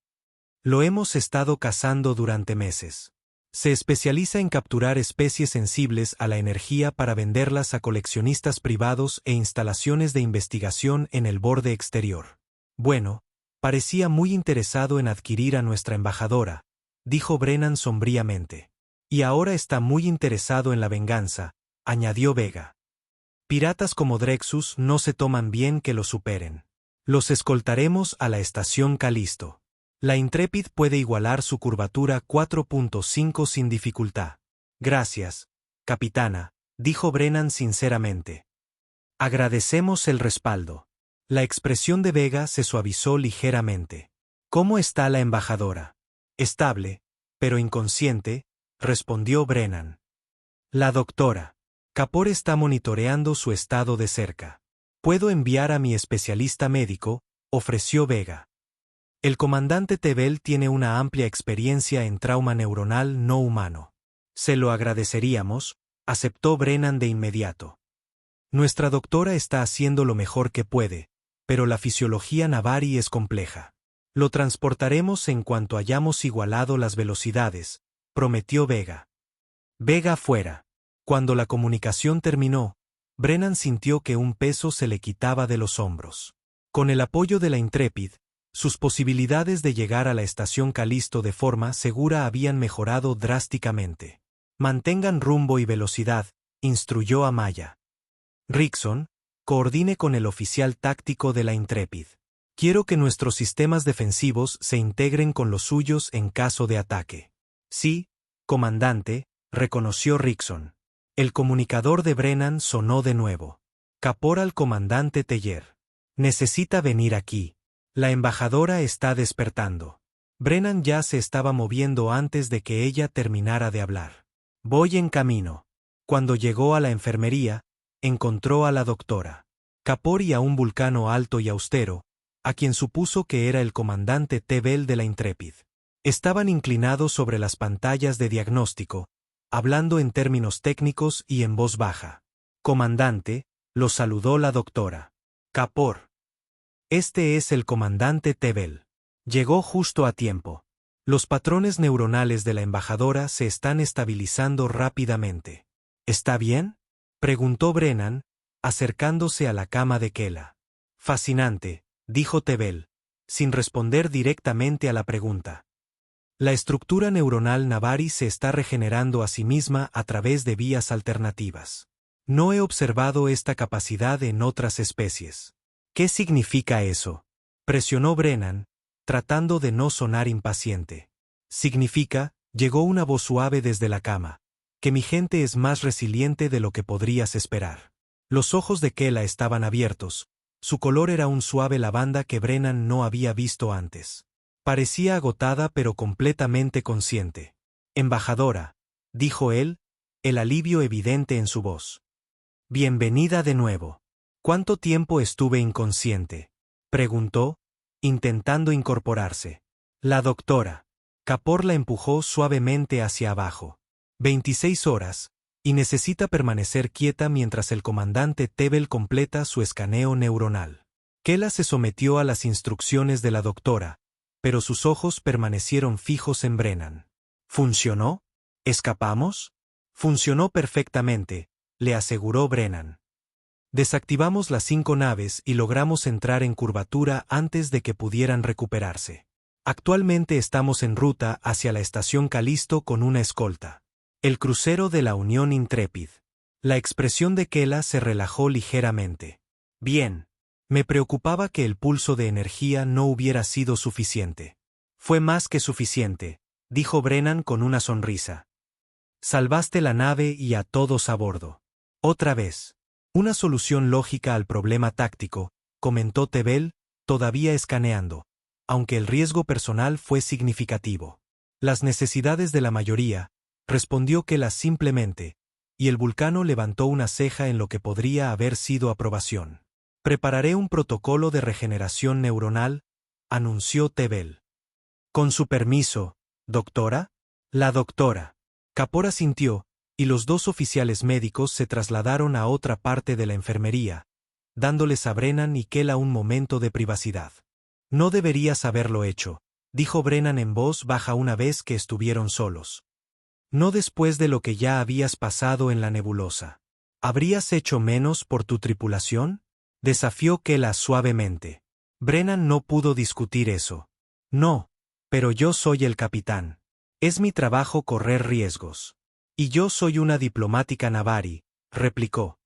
Lo hemos estado cazando durante meses. Se especializa en capturar especies sensibles a la energía para venderlas a coleccionistas privados e instalaciones de investigación en el borde exterior. Bueno, parecía muy interesado en adquirir a nuestra embajadora, dijo Brennan sombríamente. Y ahora está muy interesado en la venganza, añadió Vega. Piratas como Drexus no se toman bien que lo superen. Los escoltaremos a la estación Calisto. La Intrepid puede igualar su curvatura 4.5 sin dificultad. Gracias, capitana, dijo Brennan sinceramente. Agradecemos el respaldo. La expresión de Vega se suavizó ligeramente. ¿Cómo está la embajadora? Estable, pero inconsciente, respondió Brennan. La doctora Kapoor está monitoreando su estado de cerca. Puedo enviar a mi especialista médico, ofreció Vega. El comandante Tebel tiene una amplia experiencia en trauma neuronal no humano. Se lo agradeceríamos, aceptó Brennan de inmediato. Nuestra doctora está haciendo lo mejor que puede, pero la fisiología Navari es compleja. Lo transportaremos en cuanto hayamos igualado las velocidades, prometió Vega. Vega fuera. Cuando la comunicación terminó, Brennan sintió que un peso se le quitaba de los hombros. Con el apoyo de la Intrepid, sus posibilidades de llegar a la estación Calisto de forma segura habían mejorado drásticamente. Mantengan rumbo y velocidad, instruyó a Maya. Rickson, coordine con el oficial táctico de la Intrepid. Quiero que nuestros sistemas defensivos se integren con los suyos en caso de ataque. Sí, comandante, reconoció Rickson. El comunicador de Brennan sonó de nuevo. Kapoor al comandante Teller. Necesita venir aquí. La embajadora está despertando. Brennan ya se estaba moviendo antes de que ella terminara de hablar. Voy en camino. Cuando llegó a la enfermería, encontró a la doctora Kapoor y a un vulcano alto y austero, a quien supuso que era el comandante Tebel de la Intrepid. Estaban inclinados sobre las pantallas de diagnóstico, hablando en términos técnicos y en voz baja. Comandante, lo saludó la doctora Kapoor. Este es el comandante Tebel. Llegó justo a tiempo. Los patrones neuronales de la embajadora se están estabilizando rápidamente. ¿Está bien?, preguntó Brennan, acercándose a la cama de Kela. Fascinante, dijo Tebel, sin responder directamente a la pregunta. La estructura neuronal Navari se está regenerando a sí misma a través de vías alternativas. No he observado esta capacidad en otras especies. ¿Qué significa eso?, presionó Brennan, tratando de no sonar impaciente. Significa, llegó una voz suave desde la cama, que mi gente es más resiliente de lo que podrías esperar. Los ojos de Kela estaban abiertos, su color era un suave lavanda que Brennan no había visto antes. Parecía agotada pero completamente consciente. Embajadora, dijo él, el alivio evidente en su voz. Bienvenida de nuevo. ¿Cuánto tiempo estuve inconsciente?, preguntó, intentando incorporarse. La doctora Kapoor la empujó suavemente hacia abajo. 26 horas, y necesita permanecer quieta mientras el comandante Tebel completa su escaneo neuronal. Kela se sometió a las instrucciones de la doctora, pero sus ojos permanecieron fijos en Brennan. ¿Funcionó? ¿Escapamos? Funcionó perfectamente, le aseguró Brennan. Desactivamos las 5 naves y logramos entrar en curvatura antes de que pudieran recuperarse. Actualmente estamos en ruta hacia la estación Calisto con una escolta. El crucero de la Unión Intrepid. La expresión de Kela se relajó ligeramente. Bien. Me preocupaba que el pulso de energía no hubiera sido suficiente. Fue más que suficiente, dijo Brennan con una sonrisa. Salvaste la nave y a todos a bordo. Otra vez. Una solución lógica al problema táctico, comentó Tebel, todavía escaneando, aunque el riesgo personal fue significativo. Las necesidades de la mayoría, respondió Kela simplemente, y el vulcano levantó una ceja en lo que podría haber sido aprobación. Prepararé un protocolo de regeneración neuronal, anunció Tebel. Con su permiso, doctora. La doctora Kapoor asintió, y los 2 oficiales médicos se trasladaron a otra parte de la enfermería, dándoles a Brennan y Kela un momento de privacidad. No deberías haberlo hecho, dijo Brennan en voz baja una vez que estuvieron solos. No después de lo que ya habías pasado en la nebulosa. ¿Habrías hecho menos por tu tripulación?, desafió Kela suavemente. Brennan no pudo discutir eso. No, pero yo soy el capitán. Es mi trabajo correr riesgos. Y yo soy una diplomática Navari, replicó.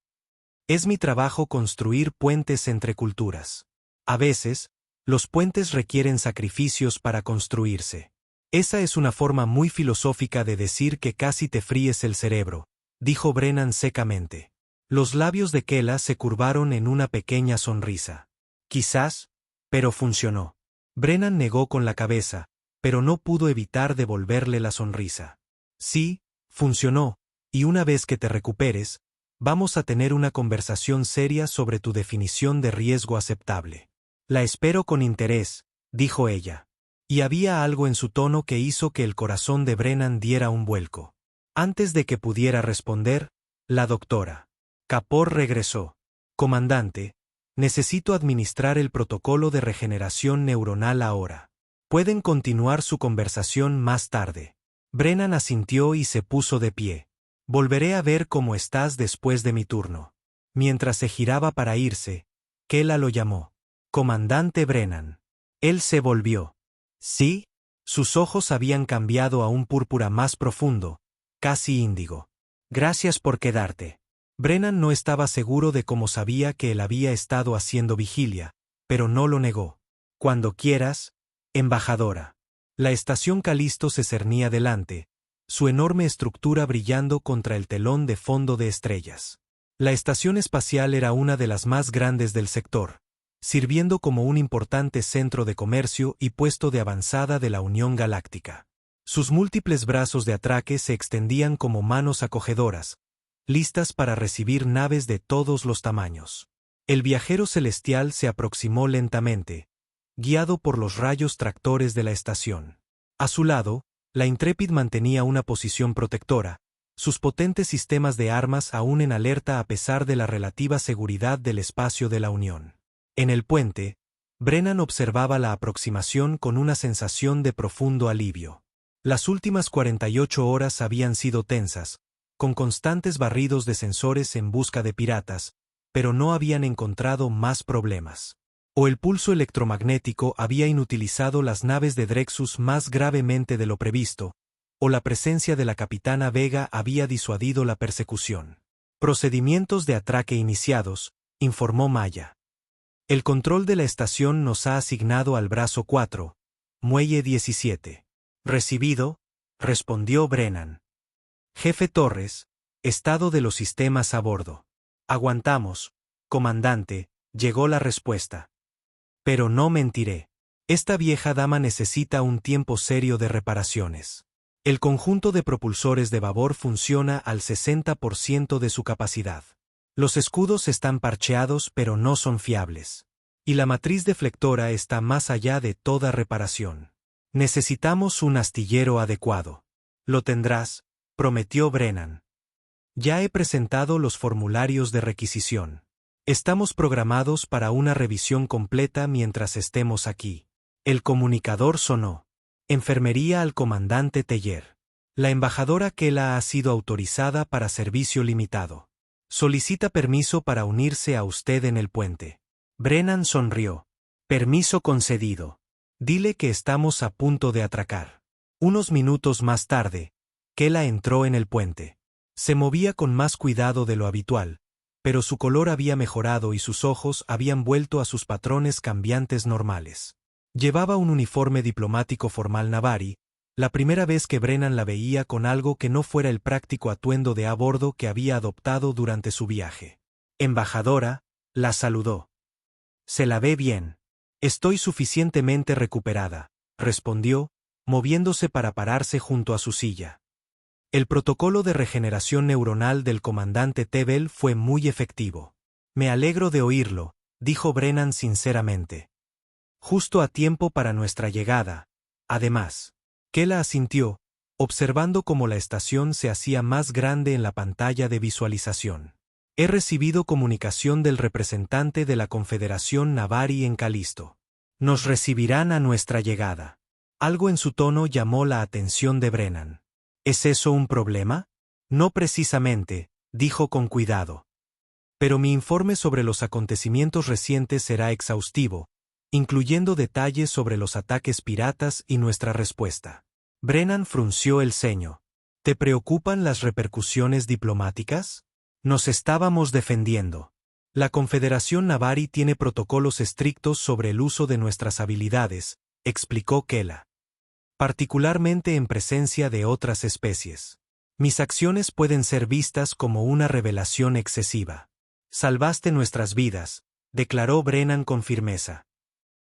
Es mi trabajo construir puentes entre culturas. A veces, los puentes requieren sacrificios para construirse. Esa es una forma muy filosófica de decir que casi te fríes el cerebro, dijo Brennan secamente. Los labios de Kela se curvaron en una pequeña sonrisa. Quizás, pero funcionó. Brennan negó con la cabeza, pero no pudo evitar devolverle la sonrisa. Sí, funcionó, y una vez que te recuperes, vamos a tener una conversación seria sobre tu definición de riesgo aceptable. La espero con interés, dijo ella. Y había algo en su tono que hizo que el corazón de Brennan diera un vuelco. Antes de que pudiera responder, la doctora Kapoor regresó. Comandante, necesito administrar el protocolo de regeneración neuronal ahora. Pueden continuar su conversación más tarde. Brennan asintió y se puso de pie. Volveré a ver cómo estás después de mi turno. Mientras se giraba para irse, Kela lo llamó. Comandante Brennan. Él se volvió. ¿Sí? Sus ojos habían cambiado a un púrpura más profundo, casi índigo. Gracias por quedarte. Brennan no estaba seguro de cómo sabía que él había estado haciendo vigilia, pero no lo negó. Cuando quieras, embajadora. La estación Calisto se cernía delante, su enorme estructura brillando contra el telón de fondo de estrellas. La estación espacial era una de las más grandes del sector, sirviendo como un importante centro de comercio y puesto de avanzada de la Unión Galáctica. Sus múltiples brazos de atraque se extendían como manos acogedoras, listas para recibir naves de todos los tamaños. El viajero celestial se aproximó lentamente, guiado por los rayos tractores de la estación. A su lado, la Intrepid mantenía una posición protectora, sus potentes sistemas de armas aún en alerta a pesar de la relativa seguridad del espacio de la Unión. En el puente, Brennan observaba la aproximación con una sensación de profundo alivio. Las últimas 48 horas habían sido tensas, con constantes barridos de sensores en busca de piratas, pero no habían encontrado más problemas. O el pulso electromagnético había inutilizado las naves de Drexus más gravemente de lo previsto, o la presencia de la capitana Vega había disuadido la persecución. Procedimientos de atraque iniciados, informó Maya. El control de la estación nos ha asignado al brazo 4, muelle 17. Recibido, respondió Brennan. Jefe Torres, estado de los sistemas a bordo. Aguantamos, comandante, llegó la respuesta. Pero no mentiré. Esta vieja dama necesita un tiempo serio de reparaciones. El conjunto de propulsores de babor funciona al 60% de su capacidad. Los escudos están parcheados pero no son fiables. Y la matriz deflectora está más allá de toda reparación. Necesitamos un astillero adecuado. Lo tendrás, prometió Brennan. Ya he presentado los formularios de requisición. Estamos programados para una revisión completa mientras estemos aquí. El comunicador sonó. Enfermería al comandante Teller. La embajadora Kela ha sido autorizada para servicio limitado. Solicita permiso para unirse a usted en el puente. Brennan sonrió. Permiso concedido. Dile que estamos a punto de atracar. Unos minutos más tarde, Kela entró en el puente. Se movía con más cuidado de lo habitual, pero su color había mejorado y sus ojos habían vuelto a sus patrones cambiantes normales. Llevaba un uniforme diplomático formal Navari, la primera vez que Brennan la veía con algo que no fuera el práctico atuendo de a bordo que había adoptado durante su viaje. Embajadora, la saludó. Se la ve bien. Estoy suficientemente recuperada, respondió, moviéndose para pararse junto a su silla. El protocolo de regeneración neuronal del comandante Tebel fue muy efectivo. Me alegro de oírlo, dijo Brennan sinceramente. Justo a tiempo para nuestra llegada, además. Kela asintió, observando cómo la estación se hacía más grande en la pantalla de visualización. He recibido comunicación del representante de la Confederación Navari en Calisto. Nos recibirán a nuestra llegada. Algo en su tono llamó la atención de Brennan. ¿Es eso un problema? No precisamente, dijo con cuidado. Pero mi informe sobre los acontecimientos recientes será exhaustivo, incluyendo detalles sobre los ataques piratas y nuestra respuesta. Brennan frunció el ceño. ¿Te preocupan las repercusiones diplomáticas? Nos estábamos defendiendo. La Confederación Navari tiene protocolos estrictos sobre el uso de nuestras habilidades, explicó Kela. Particularmente en presencia de otras especies. Mis acciones pueden ser vistas como una revelación excesiva. Salvaste nuestras vidas, declaró Brennan con firmeza.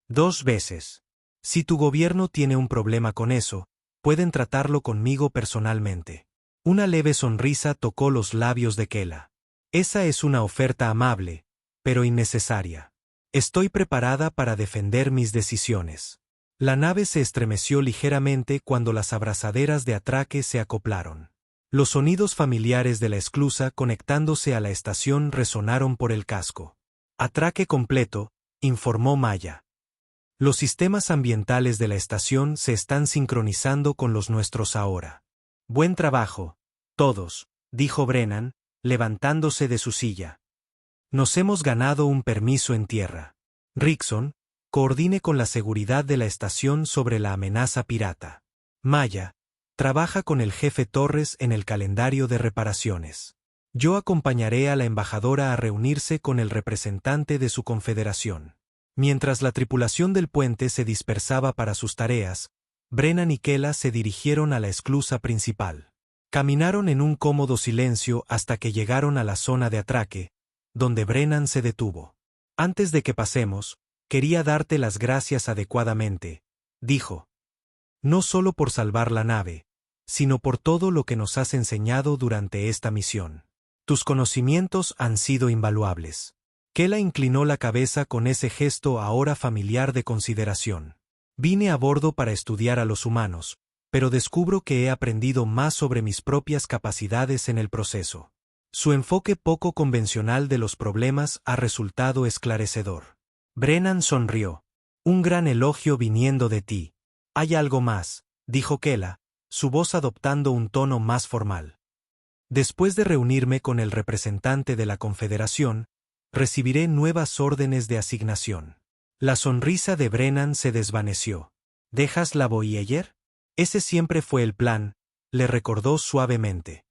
2 veces. Si tu gobierno tiene un problema con eso, pueden tratarlo conmigo personalmente. Una leve sonrisa tocó los labios de Kela. Esa es una oferta amable, pero innecesaria. Estoy preparada para defender mis decisiones. La nave se estremeció ligeramente cuando las abrazaderas de atraque se acoplaron. Los sonidos familiares de la esclusa conectándose a la estación resonaron por el casco. Atraque completo, informó Maya. Los sistemas ambientales de la estación se están sincronizando con los nuestros ahora. Buen trabajo, todos, dijo Brennan, levantándose de su silla. Nos hemos ganado un permiso en tierra. Rickson, coordine con la seguridad de la estación sobre la amenaza pirata. Maya, trabaja con el jefe Torres en el calendario de reparaciones. Yo acompañaré a la embajadora a reunirse con el representante de su confederación. Mientras la tripulación del puente se dispersaba para sus tareas, Brennan y Kela se dirigieron a la esclusa principal. Caminaron en un cómodo silencio hasta que llegaron a la zona de atraque, donde Brennan se detuvo. Antes de que pasemos, quería darte las gracias adecuadamente, dijo. No solo por salvar la nave, sino por todo lo que nos has enseñado durante esta misión. Tus conocimientos han sido invaluables. Kela inclinó la cabeza con ese gesto ahora familiar de consideración. Vine a bordo para estudiar a los humanos, pero descubro que he aprendido más sobre mis propias capacidades en el proceso. Su enfoque poco convencional de los problemas ha resultado esclarecedor. Brennan sonrió. Un gran elogio viniendo de ti. Hay algo más, dijo Kela, su voz adoptando un tono más formal. Después de reunirme con el representante de la Confederación, recibiré nuevas órdenes de asignación. La sonrisa de Brennan se desvaneció. ¿Dejas la Voyager? Ese siempre fue el plan, le recordó suavemente.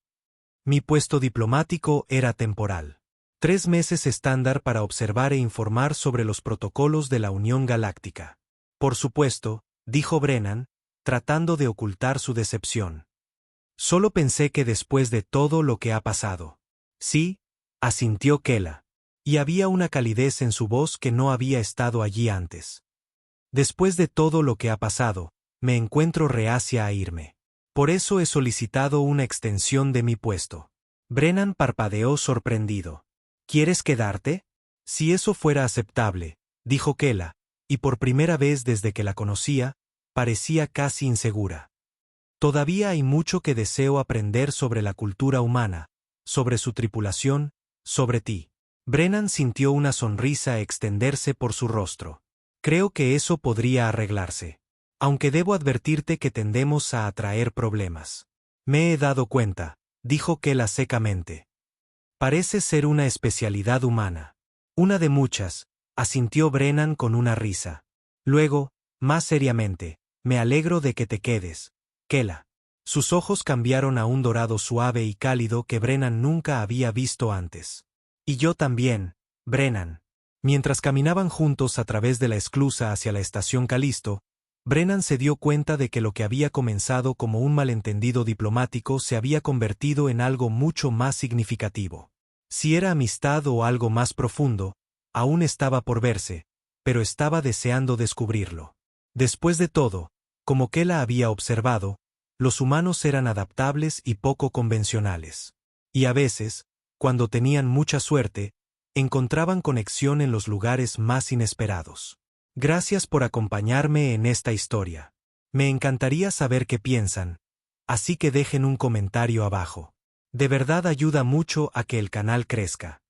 Mi puesto diplomático era temporal. 3 meses estándar para observar e informar sobre los protocolos de la Unión Galáctica. Por supuesto, dijo Brennan, tratando de ocultar su decepción. Solo pensé que después de todo lo que ha pasado. Sí, asintió Kela. Y había una calidez en su voz que no había estado allí antes. Después de todo lo que ha pasado, me encuentro reacia a irme. Por eso he solicitado una extensión de mi puesto. Brennan parpadeó sorprendido. ¿Quieres quedarte? Si eso fuera aceptable, dijo Kela, y por primera vez desde que la conocía, parecía casi insegura. Todavía hay mucho que deseo aprender sobre la cultura humana, sobre su tripulación, sobre ti. Brennan sintió una sonrisa extenderse por su rostro. Creo que eso podría arreglarse. Aunque debo advertirte que tendemos a atraer problemas. Me he dado cuenta, dijo Kela secamente. Parece ser una especialidad humana. Una de muchas, asintió Brennan con una risa. Luego, más seriamente, me alegro de que te quedes, Kela. Sus ojos cambiaron a un dorado suave y cálido que Brennan nunca había visto antes. Y yo también, Brennan. Mientras caminaban juntos a través de la esclusa hacia la estación Calisto, Brennan se dio cuenta de que lo que había comenzado como un malentendido diplomático se había convertido en algo mucho más significativo. Si era amistad o algo más profundo, aún estaba por verse, pero estaba deseando descubrirlo. Después de todo, como Kela había observado, los humanos eran adaptables y poco convencionales. Y a veces, cuando tenían mucha suerte, encontraban conexión en los lugares más inesperados. Gracias por acompañarme en esta historia. Me encantaría saber qué piensan, así que dejen un comentario abajo. De verdad ayuda mucho a que el canal crezca.